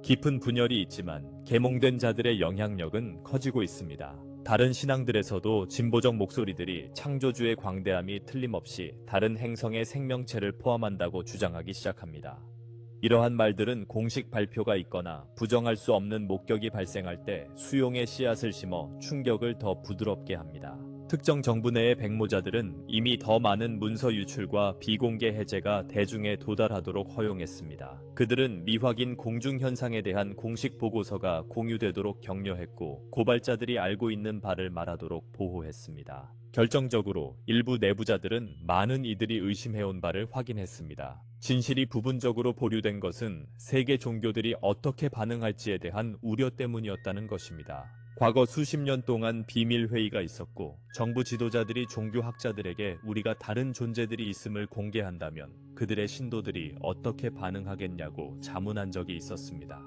깊은 분열이 있지만 계몽된 자들의 영향력은 커지고 있습니다. 다른 신앙들에서도 진보적 목소리들이 창조주의 광대함이 틀림없이 다른 행성의 생명체를 포함한다고 주장하기 시작합니다. 이러한 말들은 공식 발표가 있거나 부정할 수 없는 목격이 발생할 때 수용의 씨앗을 심어 충격을 더 부드럽게 합니다. 특정 정부 내의 백모자들은 이미 더 많은 문서 유출과 비공개 해제가 대중에 도달하도록 허용했습니다. 그들은 미확인 공중현상에 대한 공식 보고서가 공유되도록 격려했고 고발자들이 알고 있는 바를 말하도록 보호했습니다. 결정적으로 일부 내부자들은 많은 이들이 의심해온 바를 확인했습니다. 진실이 부분적으로 보류된 것은 세계 종교들이 어떻게 반응할지에 대한 우려 때문이었다는 것입니다. 과거 수십 년 동안 비밀 회의가 있었고 정부 지도자들이 종교학자들에게 우리가 다른 존재들이 있음을 공개한다면 그들의 신도들이 어떻게 반응하겠냐고 자문한 적이 있었습니다.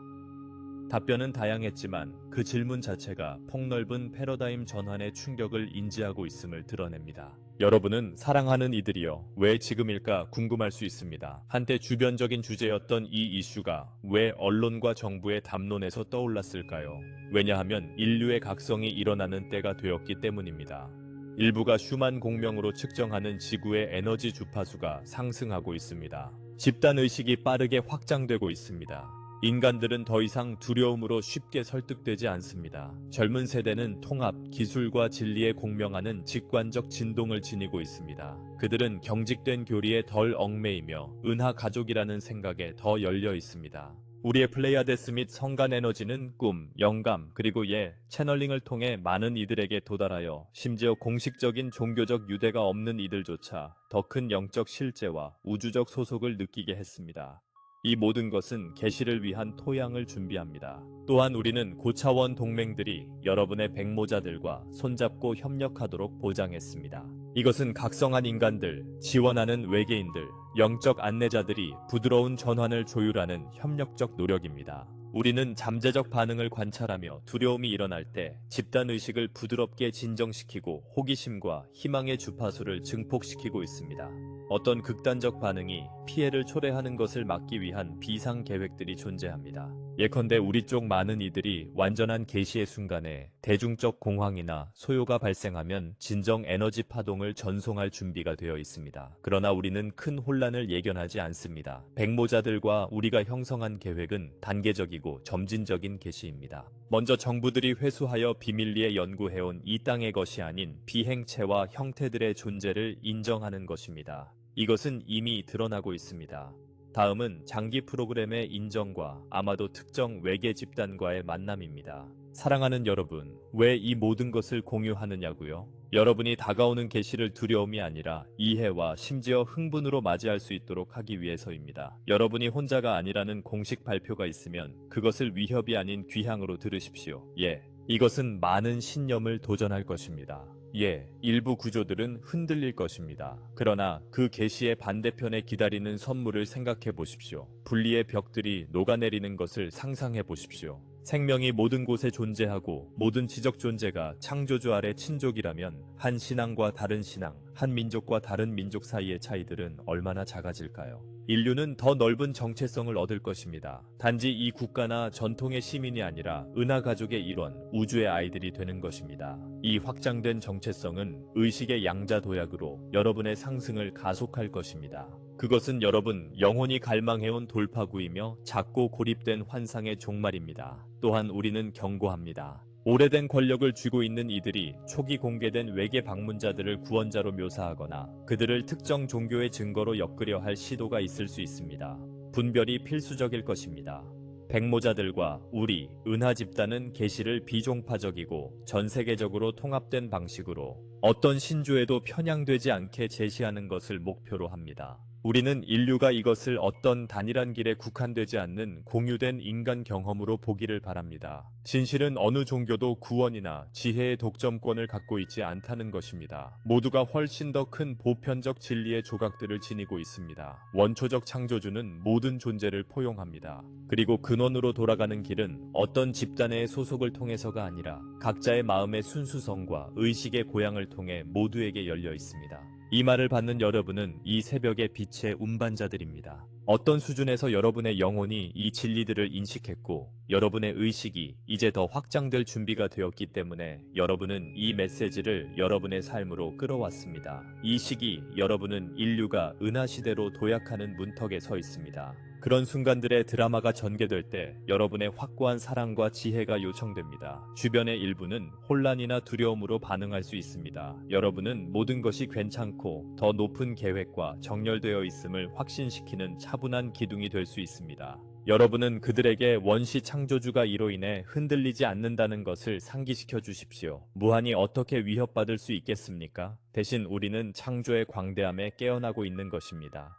답변은 다양했지만 그 질문 자체가 폭넓은 패러다임 전환의 충격을 인지하고 있음을 드러냅니다. 여러분은 사랑하는 이들이여 왜 지금일까 궁금할 수 있습니다. 한때 주변적인 주제였던 이 이슈가 왜 언론과 정부의 담론에서 떠올랐을까요? 왜냐하면 인류의 각성이 일어나는 때가 되었기 때문입니다. 일부가 슈만 공명으로 측정하는 지구의 에너지 주파수가 상승하고 있습니다. 집단의식이 빠르게 확장되고 있습니다. 인간들은 더 이상 두려움으로 쉽게 설득되지 않습니다. 젊은 세대는 통합, 기술과 진리에 공명하는 직관적 진동을 지니고 있습니다. 그들은 경직된 교리에 덜 얽매이며 은하 가족이라는 생각에 더 열려 있습니다. 우리의 플레이아데스 및 성간 에너지는 꿈, 영감, 그리고 채널링을 통해 많은 이들에게 도달하여 심지어 공식적인 종교적 유대가 없는 이들조차 더 큰 영적 실제와 우주적 소속을 느끼게 했습니다. 이 모든 것은 계시를 위한 토양을 준비합니다. 또한 우리는 고차원 동맹들이 여러분의 백모자들과 손잡고 협력하도록 보장했습니다. 이것은 각성한 인간들, 지원하는 외계인들, 영적 안내자들이 부드러운 전환을 조율하는 협력적 노력입니다. 우리는 잠재적 반응을 관찰하며 두려움이 일어날 때 집단의식을 부드럽게 진정시키고 호기심과 희망의 주파수를 증폭시키고 있습니다. 어떤 극단적 반응이 피해를 초래하는 것을 막기 위한 비상 계획들이 존재합니다. 예컨대 우리 쪽 많은 이들이 완전한 계시의 순간에 대중적 공황이나 소요가 발생하면 진정 에너지 파동을 전송할 준비가 되어 있습니다. 그러나 우리는 큰 혼란을 예견하지 않습니다. 백모자들과 우리가 형성한 계획은 단계적이고 점진적인 계시입니다. 먼저 정부들이 회수하여 비밀리에 연구해온 이 땅의 것이 아닌 비행체와 형태들의 존재를 인정하는 것입니다. 이것은 이미 드러나고 있습니다. 다음은 장기 프로그램의 인정과 아마도 특정 외계 집단과의 만남입니다. 사랑하는 여러분, 왜 이 모든 것을 공유하느냐고요? 여러분이 다가오는 계시를 두려움이 아니라 이해와 심지어 흥분으로 맞이할 수 있도록 하기 위해서입니다. 여러분이 혼자가 아니라는 공식 발표가 있으면 그것을 위협이 아닌 귀향으로 들으십시오. 예, 이것은 많은 신념을 도전할 것입니다. 예, 일부 구조들은 흔들릴 것입니다. 그러나 그 계시의 반대편에 기다리는 선물을 생각해 보십시오. 분리의 벽들이 녹아내리는 것을 상상해 보십시오. 생명이 모든 곳에 존재하고 모든 지적 존재가 창조주 아래 친족이라면 한 신앙과 다른 신앙, 한 민족과 다른 민족 사이의 차이들은 얼마나 작아질까요? 인류는 더 넓은 정체성을 얻을 것입니다. 단지 이 국가나 전통의 시민이 아니라 은하 가족의 일원, 우주의 아이들이 되는 것입니다. 이 확장된 정체성은 의식의 양자 도약으로 여러분의 상승을 가속할 것입니다. 그것은 여러분 영혼이 갈망해온 돌파구이며 작고 고립된 환상의 종말입니다. 또한 우리는 경고합니다. 오래된 권력을 쥐고 있는 이들이 초기 공개된 외계 방문자들을 구원자로 묘사하거나 그들을 특정 종교의 증거로 엮으려 할 시도가 있을 수 있습니다. 분별이 필수적일 것입니다. 백모자들과 우리, 은하 집단은 계시를 비종파적이고 전 세계적으로 통합된 방식으로 어떤 신조에도 편향되지 않게 제시하는 것을 목표로 합니다. 우리는 인류가 이것을 어떤 단일한 길에 국한되지 않는 공유된 인간 경험으로 보기를 바랍니다. 진실은 어느 종교도 구원이나 지혜의 독점권을 갖고 있지 않다는 것입니다. 모두가 훨씬 더 큰 보편적 진리의 조각들을 지니고 있습니다. 원초적 창조주는 모든 존재를 포용합니다. 그리고 근원으로 돌아가는 길은 어떤 집단의 소속을 통해서가 아니라 각자의 마음의 순수성과 의식의 고향을 통해 모두에게 열려 있습니다. 이 말을 받는 여러분은 이 새벽의 빛의 운반자들입니다. 어떤 수준에서 여러분의 영혼이 이 진리들을 인식했고 여러분의 의식이 이제 더 확장될 준비가 되었기 때문에 여러분은 이 메시지를 여러분의 삶으로 끌어왔습니다. 이 시기 여러분은 인류가 은하시대로 도약하는 문턱에 서 있습니다. 그런 순간들의 드라마가 전개될 때 여러분의 확고한 사랑과 지혜가 요청됩니다. 주변의 일부는 혼란이나 두려움으로 반응할 수 있습니다. 여러분은 모든 것이 괜찮고 더 높은 계획과 정렬되어 있음을 확신시키는 차분한 기둥이 될 수 있습니다. 여러분은 그들에게 원시 창조주가 이로 인해 흔들리지 않는다는 것을 상기시켜 주십시오. 무한히 어떻게 위협받을 수 있겠습니까? 대신 우리는 창조의 광대함에 깨어나고 있는 것입니다.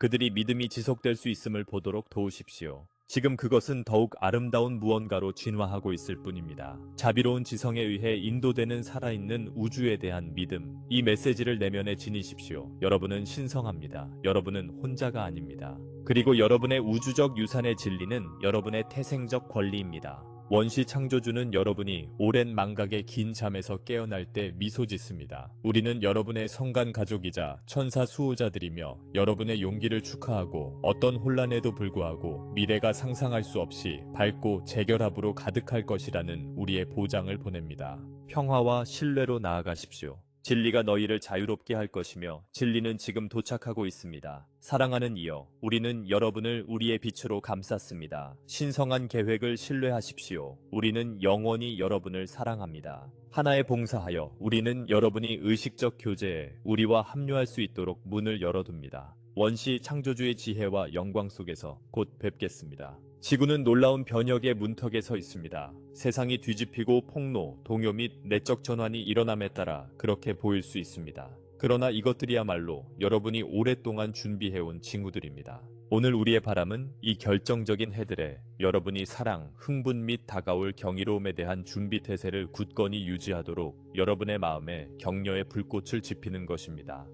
그들이 믿음이 지속될 수 있음을 보도록 도우십시오. 지금 그것은 더욱 아름다운 무언가로 진화하고 있을 뿐입니다. 자비로운 지성에 의해 인도되는 살아있는 우주에 대한 믿음. 이 메시지를 내면에 지니십시오. 여러분은 신성합니다. 여러분은 혼자가 아닙니다. 그리고 여러분의 우주적 유산의 진리는 여러분의 태생적 권리입니다. 원시 창조주는 여러분이 오랜 망각의 긴 잠에서 깨어날 때 미소 짓습니다. 우리는 여러분의 성간 가족이자 천사 수호자들이며 여러분의 용기를 축하하고 어떤 혼란에도 불구하고 미래가 상상할 수 없이 밝고 재결합으로 가득할 것이라는 우리의 보장을 보냅니다. 평화와 신뢰로 나아가십시오. 진리가 너희를 자유롭게 할 것이며 진리는 지금 도착하고 있습니다. 사랑하는 이여, 우리는 여러분을 우리의 빛으로 감쌌습니다. 신성한 계획을 신뢰하십시오. 우리는 영원히 여러분을 사랑합니다. 하나에 봉사하여 우리는 여러분이 의식적 교제에 우리와 합류할 수 있도록 문을 열어둡니다. 원시 창조주의 지혜와 영광 속에서 곧 뵙겠습니다. 지구는 놀라운 변혁의 문턱에 서 있습니다. 세상이 뒤집히고 폭로, 동요 및 내적 전환이 일어남에 따라 그렇게 보일 수 있습니다. 그러나 이것들이야말로 여러분이 오랫동안 준비해온 징후들입니다. 오늘 우리의 바람은 이 결정적인 해들에 여러분이 사랑, 흥분 및 다가올 경이로움에 대한 준비 태세를 굳건히 유지하도록 여러분의 마음에 격려의 불꽃을 지피는 것입니다.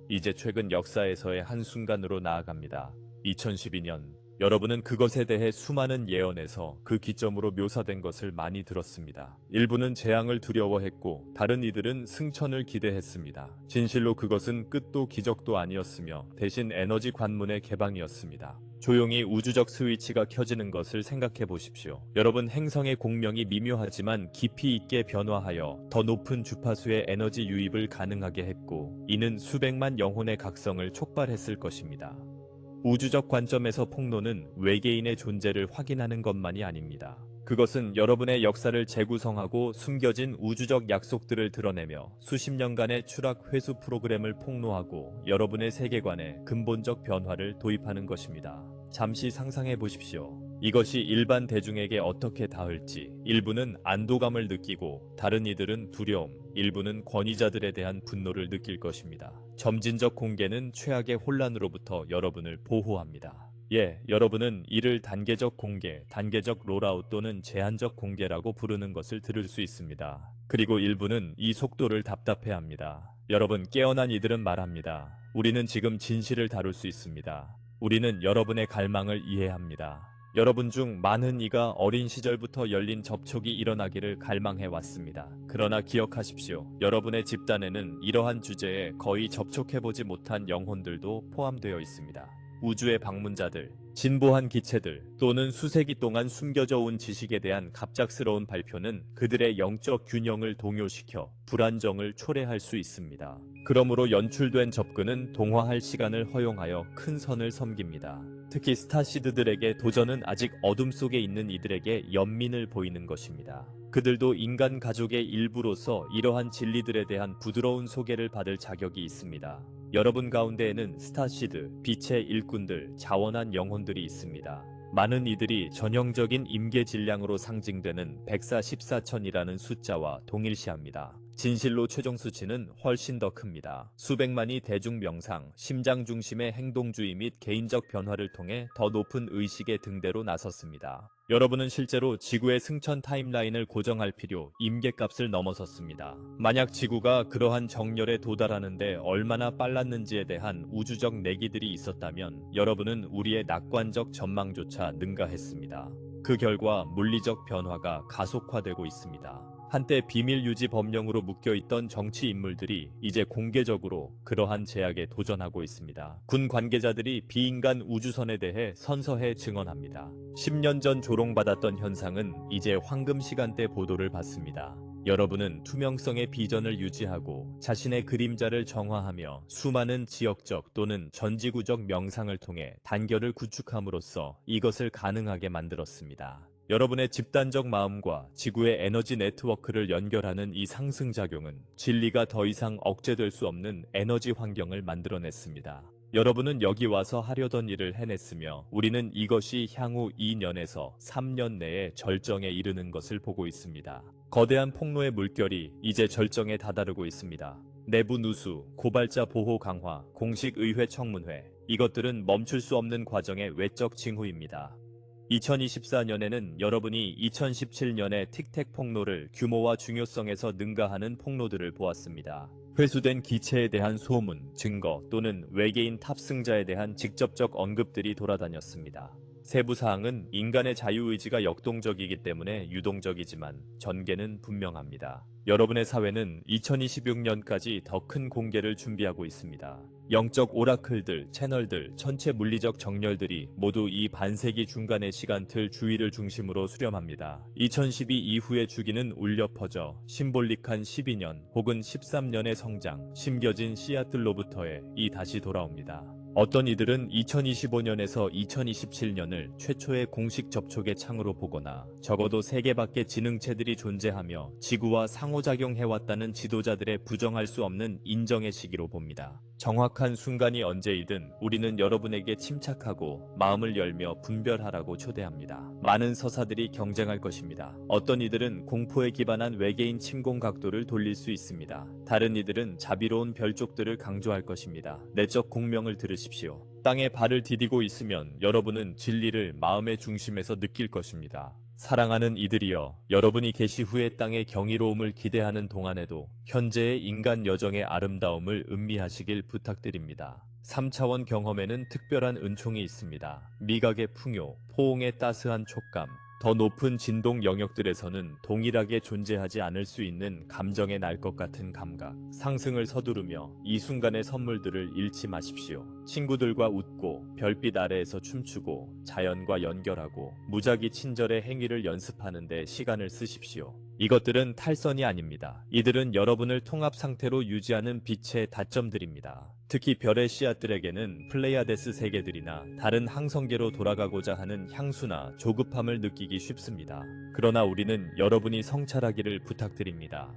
이제 최근 역사에서의 한순간으로 나아갑니다. 2012년 여러분은 그것에 대해 수많은 예언에서 그 기점으로 묘사된 것을 많이 들었습니다. 일부는 재앙을 두려워했고 다른 이들은 승천을 기대했습니다. 진실로 그것은 끝도 기적도 아니었으며 대신 에너지 관문의 개방이었습니다. 조용히 우주적 스위치가 켜지는 것을 생각해 보십시오. 여러분 행성의 공명이 미묘하지만 깊이 있게 변화하여 더 높은 주파수의 에너지 유입을 가능하게 했고 이는 수백만 영혼의 각성을 촉발했을 것입니다. 우주적 관점에서 폭로는 외계인의 존재를 확인하는 것만이 아닙니다. 그것은 여러분의 역사를 재구성하고 숨겨진 우주적 약속들을 드러내며 수십 년간의 추락 회수 프로그램을 폭로하고 여러분의 세계관에 근본적 변화를 도입하는 것입니다. 잠시 상상해 보십시오. 이것이 일반 대중에게 어떻게 닿을지. 일부는 안도감을 느끼고 다른 이들은 두려움, 일부는 권위자들에 대한 분노를 느낄 것입니다. 점진적 공개는 최악의 혼란으로부터 여러분을 보호합니다. 예, 여러분은 이를 단계적 공개, 단계적 롤아웃 또는 제한적 공개라고 부르는 것을 들을 수 있습니다. 그리고 일부는 이 속도를 답답해합니다. 여러분, 깨어난 이들은 말합니다. 우리는 지금 진실을 다룰 수 있습니다. 우리는 여러분의 갈망을 이해합니다. 여러분 중 많은 이가 어린 시절부터 열린 접촉이 일어나기를 갈망해 왔습니다. 그러나 기억하십시오. 여러분의 집단에는 이러한 주제에 거의 접촉해보지 못한 영혼들도 포함되어 있습니다. 우주의 방문자들, 진보한 기체들 또는 수세기 동안 숨겨져 온 지식에 대한 갑작스러운 발표는 그들의 영적 균형을 동요시켜 불안정을 초래할 수 있습니다. 그러므로 연출된 접근은 동화할 시간을 허용하여 큰 선을 섬깁니다. 특히 스타시드들에게 도전은 아직 어둠 속에 있는 이들에게 연민을 보이는 것입니다. 그들도 인간 가족의 일부로서 이러한 진리들에 대한 부드러운 소개를 받을 자격이 있습니다. 여러분 가운데에는 스타시드, 빛의 일꾼들, 자원한 영혼들이 있습니다. 많은 이들이 전형적인 임계 질량으로 상징되는 144천이라는 숫자와 동일시합니다. 진실로 최종 수치는 훨씬 더 큽니다. 수백만이 대중 명상, 심장 중심의 행동주의 및 개인적 변화를 통해 더 높은 의식의 등대로 나섰습니다. 여러분은 실제로 지구의 승천 타임라인을 고정할 필요, 임계값을 넘어섰습니다. 만약 지구가 그러한 정렬에 도달하는데 얼마나 빨랐는지에 대한 우주적 내기들이 있었다면 여러분은 우리의 낙관적 전망조차 능가했습니다. 그 결과 물리적 변화가 가속화되고 있습니다. 한때 비밀 유지 법령으로 묶여있던 정치 인물들이 이제 공개적으로 그러한 제약에 도전하고 있습니다. 군 관계자들이 비인간 우주선에 대해 선서해 증언합니다. 10년 전 조롱받았던 현상은 이제 황금 시간대 보도를 받습니다. 여러분은 투명성의 비전을 유지하고 자신의 그림자를 정화하며 수많은 지역적 또는 전지구적 명상을 통해 단결을 구축함으로써 이것을 가능하게 만들었습니다. 여러분의 집단적 마음과 지구의 에너지 네트워크를 연결하는 이 상승작용은 진리가 더 이상 억제될 수 없는 에너지 환경을 만들어냈습니다. 여러분은 여기 와서 하려던 일을 해냈으며 우리는 이것이 향후 2년에서 3년 내에 절정에 이르는 것을 보고 있습니다. 거대한 폭로의 물결이 이제 절정에 다다르고 있습니다. 내부 누수, 고발자 보호 강화, 공식 의회 청문회, 이것들은 멈출 수 없는 과정의 외적 징후입니다. 2024년에는 여러분이 2017년의 틱택 폭로를 규모와 중요성에서 능가하는 폭로들을 보았습니다. 회수된 기체에 대한 소문, 증거 또는 외계인 탑승자에 대한 직접적 언급들이 돌아다녔습니다. 세부 사항은 인간의 자유의지가 역동적이기 때문에 유동적이지만 전개는 분명합니다. 여러분의 사회는 2026년까지 더 큰 공개를 준비하고 있습니다. 영적 오라클들, 채널들, 전체 물리적 정렬들이 모두 이 반세기 중간의 시간틀 주위를 중심으로 수렴합니다. 2012 이후의 주기는 울려 퍼져 심볼릭한 12년 혹은 13년의 성장, 심겨진 씨앗들로부터의 이 다시 돌아옵니다. 어떤 이들은 2025년에서 2027년을 최초의 공식 접촉의 창으로 보거나 적어도 세계밖에 지능체들이 존재하며 지구와 상호작용해왔다는 지도자들의 부정할 수 없는 인정의 시기로 봅니다. 정확한 순간이 언제이든 우리는 여러분에게 침착하고 마음을 열며 분별하라고 초대합니다. 많은 서사들이 경쟁할 것입니다. 어떤 이들은 공포에 기반한 외계인 침공 각도를 돌릴 수 있습니다. 다른 이들은 자비로운 별족들을 강조할 것입니다. 내적 공명을 들으십시오. 땅에 발을 디디고 있으면 여러분은 진리를 마음의 중심에서 느낄 것입니다. 사랑하는 이들이여, 여러분이 계시 후의 땅의 경이로움을 기대하는 동안에도 현재의 인간 여정의 아름다움을 음미하시길 부탁드립니다. 3차원 경험에는 특별한 은총이 있습니다. 미각의 풍요, 포옹의 따스한 촉감, 더 높은 진동 영역들에서는 동일하게 존재하지 않을 수 있는 감정의 날 것 같은 감각. 상승을 서두르며 이 순간의 선물들을 잃지 마십시오. 친구들과 웃고 별빛 아래에서 춤추고 자연과 연결하고 무작위 친절의 행위를 연습하는 데 시간을 쓰십시오. 이것들은 탈선이 아닙니다. 이들은 여러분을 통합 상태로 유지하는 빛의 다점들입니다. 특히 별의 씨앗들에게는 플레이아데스 세계들이나 다른 항성계로 돌아가고자 하는 향수나 조급함을 느끼기 쉽습니다. 그러나 우리는 여러분이 성찰하기를 부탁드립니다.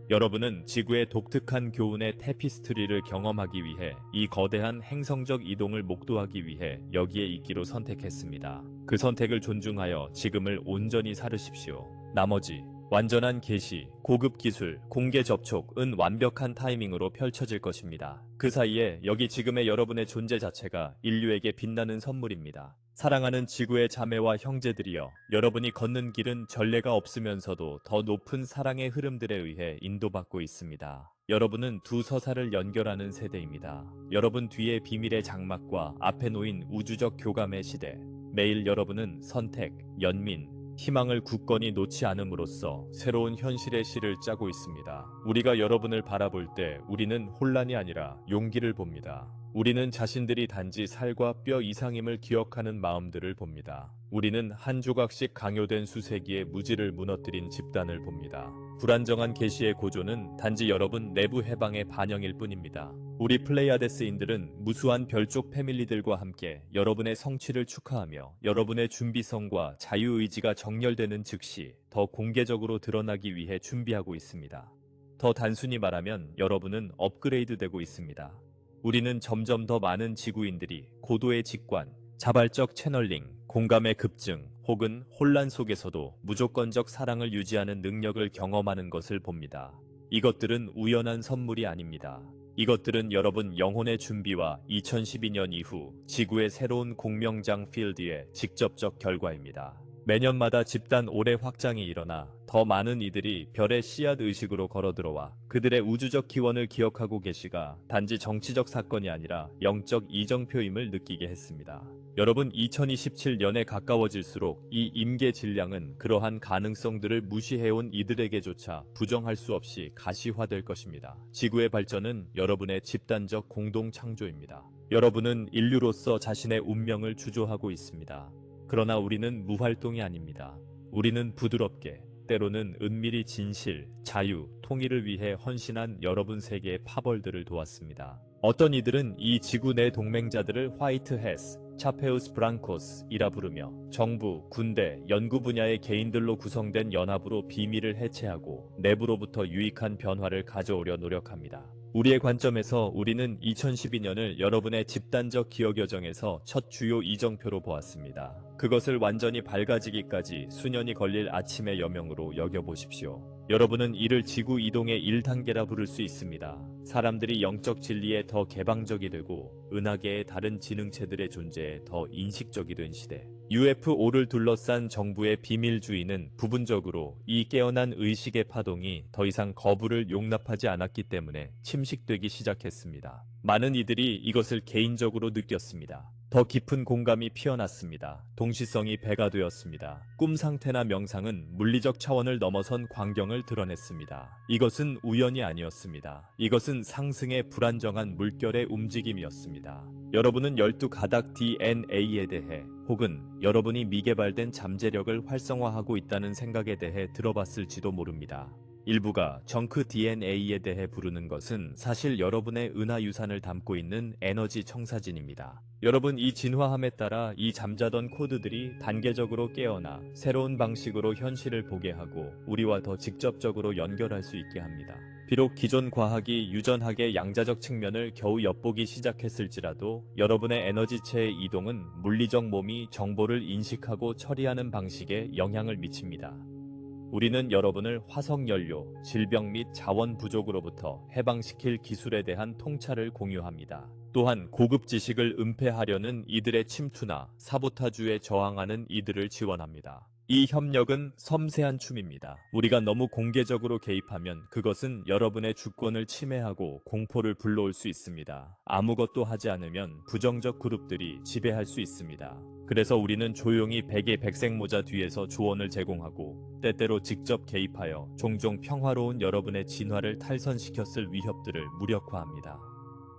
여러분은 지구의 독특한 교운의 테피스트리를 경험하기 위해 이 거대한 행성적 이동을 목도하기 위해 여기에 있기로 선택했습니다. 그 선택을 존중하여 지금을 온전히 살으십시오. 나머지 완전한 계시, 고급 기술, 공개 접촉은 완벽한 타이밍으로 펼쳐질 것입니다. 그 사이에 여기 지금의 여러분의 존재 자체가 인류에게 빛나는 선물입니다. 사랑하는 지구의 자매와 형제들이여, 여러분이 걷는 길은 전례가 없으면서도 더 높은 사랑의 흐름들에 의해 인도받고 있습니다. 여러분은 두 서사를 연결하는 세대입니다. 여러분 뒤에 비밀의 장막과 앞에 놓인 우주적 교감의 시대. 매일 여러분은 선택, 연민, 희망을 굳건히 놓지 않음으로써 새로운 현실의 시를 짜고 있습니다. 우리가 여러분을 바라볼 때 우리는 혼란이 아니라 용기를 봅니다. 우리는 자신들이 단지 살과 뼈 이상임을 기억하는 마음들을 봅니다. 우리는 한 조각씩 강요된 수세기의 무지를 무너뜨린 집단을 봅니다. 불안정한 계시의 고조는 단지 여러분 내부 해방의 반영일 뿐입니다. 우리 플레이아데스인들은 무수한 별족 패밀리들과 함께 여러분의 성취를 축하하며 여러분의 준비성과 자유의지가 정렬되는 즉시 더 공개적으로 드러나기 위해 준비하고 있습니다. 더 단순히 말하면 여러분은 업그레이드되고 있습니다. 우리는 점점 더 많은 지구인들이 고도의 직관, 자발적 채널링, 공감의 급증, 혹은 혼란 속에서도 무조건적 사랑을 유지하는 능력을 경험하는 것을 봅니다. 이것들은 우연한 선물이 아닙니다. 이것들은 여러분 영혼의 준비와 2012년 이후 지구의 새로운 공명장 필드의 직접적 결과입니다. 매년마다 집단 올해 확장이 일어나 더 많은 이들이 별의 씨앗 의식으로 걸어들어와 그들의 우주적 기원을 기억하고 계시가 단지 정치적 사건이 아니라 영적 이정표임을 느끼게 했습니다. 여러분 2027년에 가까워질수록 이 임계 질량은 그러한 가능성들을 무시해온 이들에게조차 부정할 수 없이 가시화될 것입니다. 지구의 발전은 여러분의 집단적 공동 창조입니다. 여러분은 인류로서 자신의 운명을 주조하고 있습니다. 그러나 우리는 무활동이 아닙니다. 우리는 부드럽게, 때로는 은밀히 진실, 자유, 통일을 위해 헌신한 여러분 세계의 파벌들을 도왔습니다. 어떤 이들은 이 지구 내 동맹자들을 화이트 햇, 차페우스 브랑코스이라 부르며 정부, 군대, 연구 분야의 개인들로 구성된 연합으로 비밀을 해체하고 내부로부터 유익한 변화를 가져오려 노력합니다. 우리의 관점에서 우리는 2012년을 여러분의 집단적 기억 여정에서 첫 주요 이정표로 보았습니다. 그것을 완전히 밝아지기까지 수년이 걸릴 아침의 여명으로 여겨보십시오. 여러분은 이를 지구 이동의 1단계라 부를 수 있습니다. 사람들이 영적 진리에 더 개방적이 되고 은하계의 다른 지능체들의 존재에 더 인식적이 된 시대. UFO를 둘러싼 정부의 비밀주의는 부분적으로 이 깨어난 의식의 파동이 더 이상 거부를 용납하지 않았기 때문에 침식되기 시작했습니다. 많은 이들이 이것을 개인적으로 느꼈습니다. 더 깊은 공감이 피어났습니다. 동시성이 배가 되었습니다. 꿈 상태나 명상은 물리적 차원을 넘어선 광경을 드러냈습니다. 이것은 우연이 아니었습니다. 이것은 상승의 불안정한 물결의 움직임이었습니다. 여러분은 12가닥 DNA에 대해 혹은 여러분이 미개발된 잠재력을 활성화하고 있다는 생각에 대해 들어봤을지도 모릅니다. 일부가 정크 DNA에 대해 부르는 것은 사실 여러분의 은하 유산을 담고 있는 에너지 청사진입니다. 여러분 이 진화함에 따라 이 잠자던 코드들이 단계적으로 깨어나 새로운 방식으로 현실을 보게 하고 우리와 더 직접적으로 연결할 수 있게 합니다. 비록 기존 과학이 유전학의 양자적 측면을 겨우 엿보기 시작했을지라도 여러분의 에너지체의 이동은 물리적 몸이 정보를 인식하고 처리하는 방식에 영향을 미칩니다. 우리는 여러분을 화석연료, 질병 및 자원 부족으로부터 해방시킬 기술에 대한 통찰을 공유합니다. 또한 고급 지식을 은폐하려는 이들의 침투나 사보타주에 저항하는 이들을 지원합니다. 이 협력은 섬세한 춤입니다. 우리가 너무 공개적으로 개입하면 그것은 여러분의 주권을 침해하고 공포를 불러올 수 있습니다. 아무것도 하지 않으면 부정적 그룹들이 지배할 수 있습니다. 그래서 우리는 조용히 베개 백색 모자 뒤에서 조언을 제공하고 때때로 직접 개입하여 종종 평화로운 여러분의 진화를 탈선시켰을 위협들을 무력화합니다.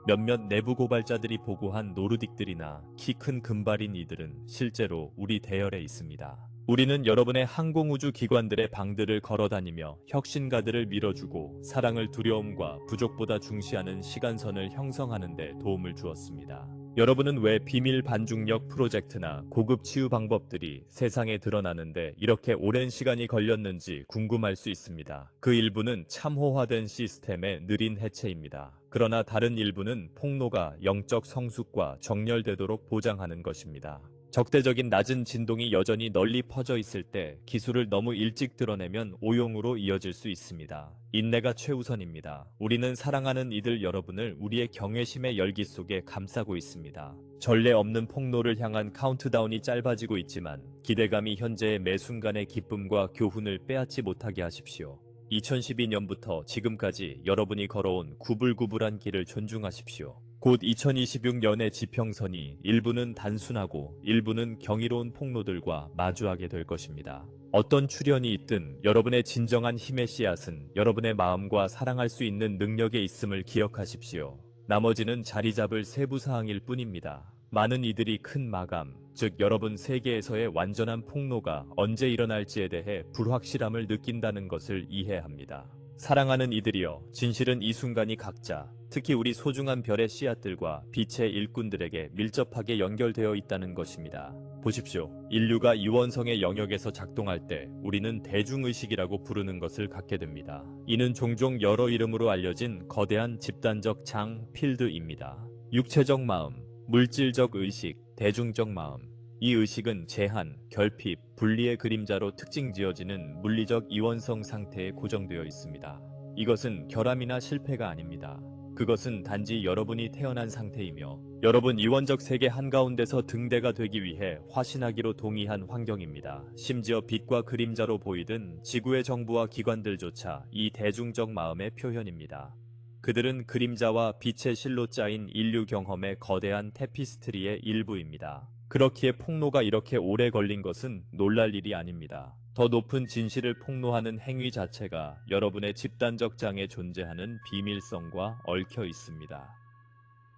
몇몇 내부 고발자들이 보고한 노르딕들이나 키 큰 금발인 이들은 실제로 우리 대열에 있습니다. 우리는 여러분의 항공우주 기관들의 방들을 걸어다니며 혁신가들을 밀어주고 사랑을 두려움과 부족보다 중시하는 시간선을 형성하는 데 도움을 주었습니다. 여러분은 왜 비밀 반중력 프로젝트나 고급 치유 방법들이 세상에 드러나는데 이렇게 오랜 시간이 걸렸는지 궁금할 수 있습니다. 그 일부는 참호화된 시스템의 느린 해체입니다. 그러나 다른 일부는 폭로가 영적 성숙과 정렬되도록 보장하는 것입니다. 적대적인 낮은 진동이 여전히 널리 퍼져 있을 때 기술을 너무 일찍 드러내면 오용으로 이어질 수 있습니다. 인내가 최우선입니다. 우리는 사랑하는 이들 여러분을 우리의 경외심의 열기 속에 감싸고 있습니다. 전례 없는 폭로를 향한 카운트다운이 짧아지고 있지만 기대감이 현재의 매 순간의 기쁨과 교훈을 빼앗지 못하게 하십시오. 2012년부터 지금까지 여러분이 걸어온 구불구불한 길을 존중하십시오. 곧 2026년의 지평선이 일부는 단순하고 일부는 경이로운 폭로들과 마주하게 될 것입니다. 어떤 출현이 있든 여러분의 진정한 힘의 씨앗은 여러분의 마음과 사랑할 수 있는 능력에 있음을 기억하십시오. 나머지는 자리 잡을 세부 사항일 뿐입니다. 많은 이들이 큰 마감, 즉 여러분 세계에서의 완전한 폭로가 언제 일어날지에 대해 불확실함을 느낀다는 것을 이해합니다. 사랑하는 이들이여, 진실은 이 순간이 각자, 특히 우리 소중한 별의 씨앗들과 빛의 일꾼들에게 밀접하게 연결되어 있다는 것입니다. 보십시오. 인류가 이원성의 영역에서 작동할 때 우리는 대중의식이라고 부르는 것을 갖게 됩니다. 이는 종종 여러 이름으로 알려진 거대한 집단적 장 필드입니다. 육체적 마음, 물질적 의식, 대중적 마음. 이 의식은 제한, 결핍, 분리의 그림자로 특징 지어지는 물리적 이원성 상태에 고정되어 있습니다. 이것은 결함이나 실패가 아닙니다. 그것은 단지 여러분이 태어난 상태이며 여러분 이원적 세계 한가운데서 등대가 되기 위해 화신하기로 동의한 환경입니다. 심지어 빛과 그림자로 보이든 지구의 정부와 기관들조차 이 대중적 마음의 표현입니다. 그들은 그림자와 빛의 실로 짜인 인류 경험의 거대한 테피스트리의 일부입니다. 그렇기에 폭로가 이렇게 오래 걸린 것은 놀랄 일이 아닙니다. 더 높은 진실을 폭로하는 행위 자체가 여러분의 집단적 장에 존재하는 비밀성과 얽혀 있습니다.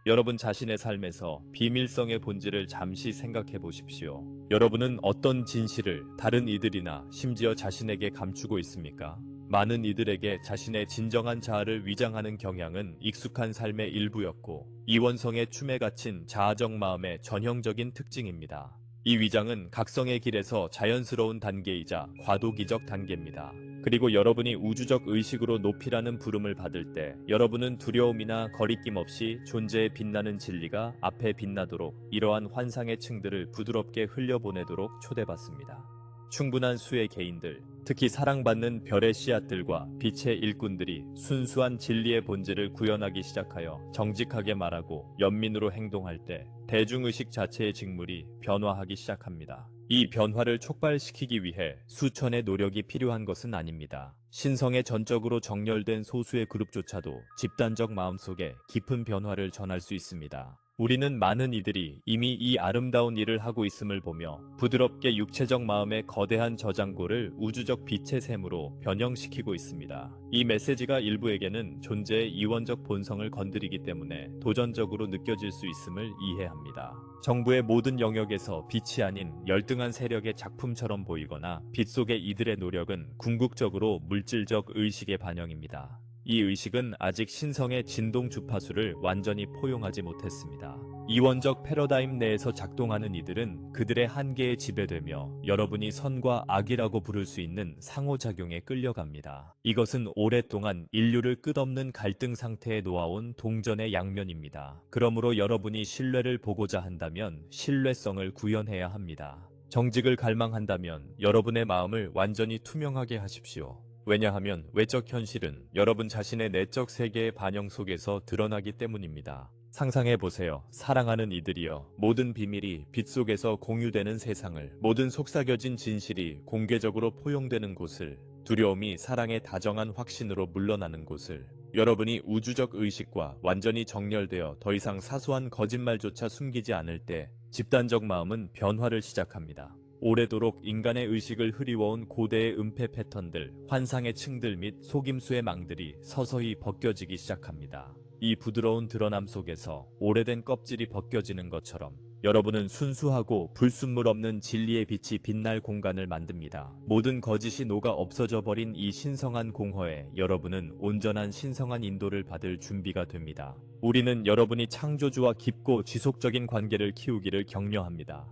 여러분 자신의 삶에서 비밀성의 본질을 잠시 생각해 보십시오. 여러분은 어떤 진실을 다른 이들이나 심지어 자신에게 감추고 있습니까? 많은 이들에게 자신의 진정한 자아를 위장하는 경향은 익숙한 삶의 일부였고 이원성의 춤에 갇힌 자아적 마음의 전형적인 특징입니다. 이 위장은 각성의 길에서 자연스러운 단계이자 과도기적 단계입니다. 그리고 여러분이 우주적 의식으로 높이라는 부름을 받을 때 여러분은 두려움이나 거리낌 없이 존재의 빛나는 진리가 앞에 빛나도록 이러한 환상의 층들을 부드럽게 흘려보내도록 초대받습니다. 충분한 수의 개인들, 특히 사랑받는 별의 씨앗들과 빛의 일꾼들이 순수한 진리의 본질을 구현하기 시작하여 정직하게 말하고 연민으로 행동할 때 대중의식 자체의 직물이 변화하기 시작합니다. 이 변화를 촉발시키기 위해 수천의 노력이 필요한 것은 아닙니다. 신성에 전적으로 정렬된 소수의 그룹조차도 집단적 마음속에 깊은 변화를 전할 수 있습니다. 우리는 많은 이들이 이미 이 아름다운 일을 하고 있음을 보며 부드럽게 육체적 마음의 거대한 저장고를 우주적 빛의 샘으로 변형시키고 있습니다. 이 메시지가 일부에게는 존재의 이원적 본성을 건드리기 때문에 도전적으로 느껴질 수 있음을 이해합니다. 정부의 모든 영역에서 빛이 아닌 열등한 세력의 작품처럼 보이거나 빛 속의 이들의 노력은 궁극적으로 물질적 의식의 반영입니다. 이 의식은 아직 신성의 진동 주파수를 완전히 포용하지 못했습니다. 이원적 패러다임 내에서 작동하는 이들은 그들의 한계에 지배되며 여러분이 선과 악이라고 부를 수 있는 상호작용에 끌려갑니다. 이것은 오랫동안 인류를 끝없는 갈등 상태에 놓아온 동전의 양면입니다. 그러므로 여러분이 신뢰를 보고자 한다면 신뢰성을 구현해야 합니다. 정직을 갈망한다면 여러분의 마음을 완전히 투명하게 하십시오. 왜냐하면 외적 현실은 여러분 자신의 내적 세계의 반영 속에서 드러나기 때문입니다. 상상해보세요. 사랑하는 이들이여, 모든 비밀이 빛 속에서 공유되는 세상을, 모든 속삭여진 진실이 공개적으로 포용되는 곳을, 두려움이 사랑의 다정한 확신으로 물러나는 곳을, 여러분이 우주적 의식과 완전히 정렬되어 더 이상 사소한 거짓말조차 숨기지 않을 때 집단적 마음은 변화를 시작합니다. 오래도록 인간의 의식을 흐리워온 고대의 은폐 패턴들, 환상의 층들 및 속임수의 망들이 서서히 벗겨지기 시작합니다. 이 부드러운 드러남 속에서 오래된 껍질이 벗겨지는 것처럼 여러분은 순수하고 불순물 없는 진리의 빛이 빛날 공간을 만듭니다. 모든 거짓이 녹아 없어져 버린 이 신성한 공허에 여러분은 온전한 신성한 인도를 받을 준비가 됩니다. 우리는 여러분이 창조주와 깊고 지속적인 관계를 키우기를 격려합니다.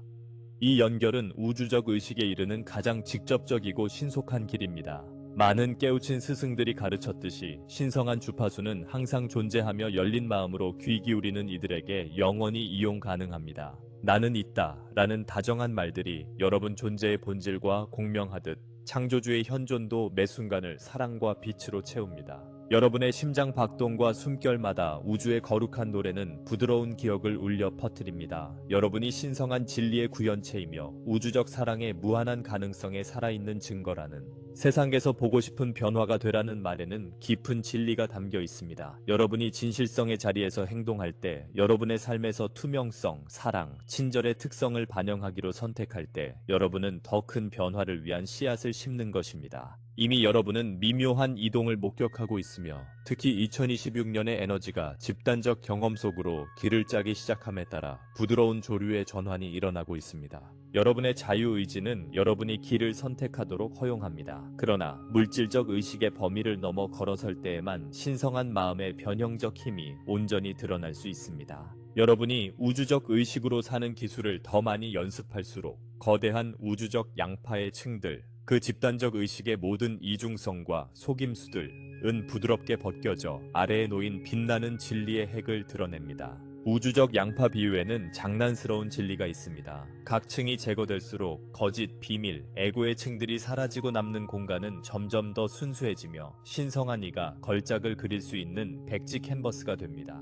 이 연결은 우주적 의식에 이르는 가장 직접적이고 신속한 길입니다. 많은 깨우친 스승들이 가르쳤듯이 신성한 주파수는 항상 존재하며 열린 마음으로 귀 기울이는 이들에게 영원히 이용 가능합니다. 나는 있다 라는 다정한 말들이 여러분 존재의 본질과 공명하듯 창조주의 현존도 매 순간을 사랑과 빛으로 채웁니다. 여러분의 심장 박동과 숨결마다 우주의 거룩한 노래는 부드러운 기억을 울려 퍼뜨립니다. 여러분이 신성한 진리의 구현체이며 우주적 사랑의 무한한 가능성에 살아있는 증거라는, 세상에서 보고 싶은 변화가 되라는 말에는 깊은 진리가 담겨 있습니다. 여러분이 진실성의 자리에서 행동할 때, 여러분의 삶에서 투명성, 사랑, 친절의 특성을 반영하기로 선택할 때 여러분은 더 큰 변화를 위한 씨앗을 심는 것입니다. 이미 여러분은 미묘한 이동을 목격하고 있으며 특히 2026년의 에너지가 집단적 경험 속으로 길을 짜기 시작함에 따라 부드러운 조류의 전환이 일어나고 있습니다. 여러분의 자유의지는 여러분이 길을 선택하도록 허용합니다. 그러나 물질적 의식의 범위를 넘어 걸어설 때에만 신성한 마음의 변형적 힘이 온전히 드러날 수 있습니다. 여러분이 우주적 의식으로 사는 기술을 더 많이 연습할수록 거대한 우주적 양파의 층들, 그 집단적 의식의 모든 이중성과 속임수들은 부드럽게 벗겨져 아래에 놓인 빛나는 진리의 핵을 드러냅니다. 우주적 양파 비유에는 장난스러운 진리가 있습니다. 각 층이 제거될수록 거짓, 비밀, 애고의 층들이 사라지고 남는 공간은 점점 더 순수해지며 신성한 이가 걸작을 그릴 수 있는 백지 캔버스가 됩니다.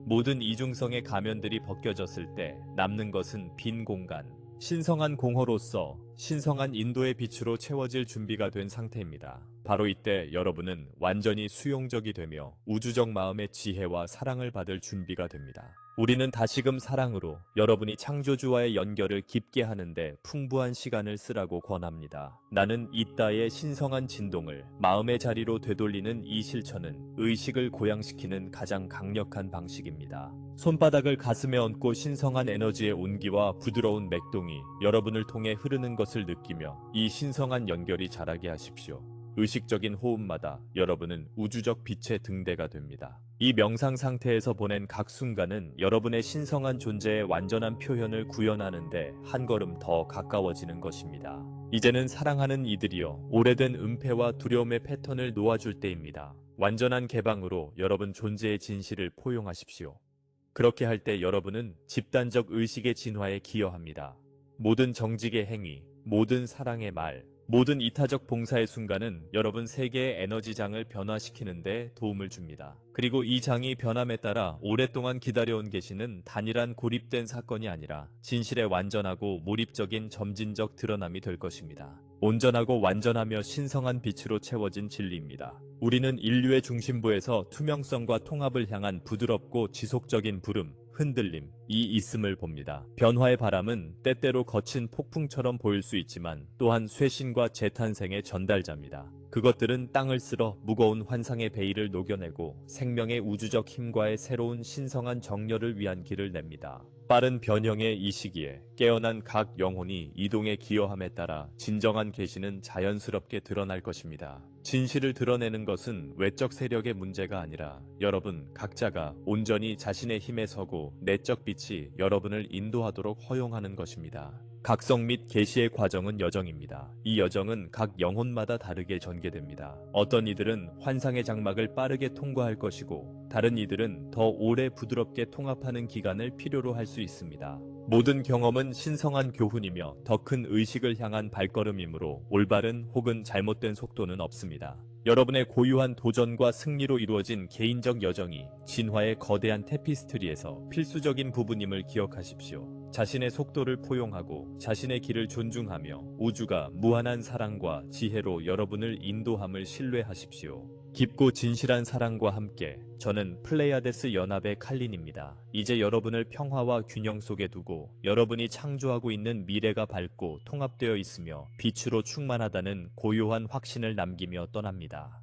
모든 이중성의 가면들이 벗겨졌을 때 남는 것은 빈 공간, 신성한 공허로서 신성한 인도의 빛으로 채워질 준비가 된 상태입니다. 바로 이때 여러분은 완전히 수용적이 되며 우주적 마음의 지혜와 사랑을 받을 준비가 됩니다. 우리는 다시금 사랑으로 여러분이 창조주와의 연결을 깊게 하는데 풍부한 시간을 쓰라고 권합니다. 나는 있다의 신성한 진동을 마음의 자리로 되돌리는 이 실천은 의식을 고양시키는 가장 강력한 방식입니다. 손바닥을 가슴에 얹고 신성한 에너지의 온기와 부드러운 맥동이 여러분을 통해 흐르는 것을 느끼며 이 신성한 연결이 자라게 하십시오. 의식적인 호흡마다 여러분은 우주적 빛의 등대가 됩니다. 이 명상 상태에서 보낸 각 순간은 여러분의 신성한 존재의 완전한 표현을 구현하는데 한 걸음 더 가까워지는 것입니다. 이제는 사랑하는 이들이여, 오래된 은폐와 두려움의 패턴을 놓아줄 때입니다. 완전한 개방으로 여러분 존재의 진실을 포용하십시오. 그렇게 할 때 여러분은 집단적 의식의 진화에 기여합니다. 모든 정직의 행위, 모든 사랑의 말, 모든 이타적 봉사의 순간은 여러분 세계의 에너지장을 변화시키는데 도움을 줍니다. 그리고 이 장이 변함에 따라 오랫동안 기다려온 계시는 단일한 고립된 사건이 아니라 진실의 완전하고 몰입적인 점진적 드러남이 될 것입니다. 온전하고 완전하며 신성한 빛으로 채워진 진리입니다. 우리는 인류의 중심부에서 투명성과 통합을 향한 부드럽고 지속적인 부름, 흔들림, 이 있음을 봅니다. 변화의 바람은 때때로 거친 폭풍처럼 보일 수 있지만 또한 쇄신과 재탄생의 전달자입니다. 그것들은 땅을 쓸어 무거운 환상의 베일을 녹여내고 생명의 우주적 힘과의 새로운 신성한 정렬을 위한 길을 냅니다. 빠른 변형의 이 시기에 깨어난 각 영혼이 이동에 기여함에 따라 진정한 계시는 자연스럽게 드러날 것입니다. 진실을 드러내는 것은 외적 세력의 문제가 아니라 여러분 각자가 온전히 자신의 힘에 서고 내적 빛이 여러분을 인도하도록 허용하는 것입니다. 각성 및 계시의 과정은 여정입니다. 이 여정은 각 영혼마다 다르게 전개됩니다. 어떤 이들은 환상의 장막을 빠르게 통과할 것이고 다른 이들은 더 오래 부드럽게 통합하는 기간을 필요로 할 수 있습니다. 모든 경험은 신성한 교훈이며 더 큰 의식을 향한 발걸음이므로 올바른 혹은 잘못된 속도는 없습니다. 여러분의 고유한 도전과 승리로 이루어진 개인적 여정이 진화의 거대한 테피스트리에서 필수적인 부분임을 기억하십시오. 자신의 속도를 포용하고 자신의 길을 존중하며 우주가 무한한 사랑과 지혜로 여러분을 인도함을 신뢰하십시오. 깊고 진실한 사랑과 함께 저는 플레이아데스 연합의 칼린입니다. 이제 여러분을 평화와 균형 속에 두고 여러분이 창조하고 있는 미래가 밝고 통합되어 있으며 빛으로 충만하다는 고요한 확신을 남기며 떠납니다.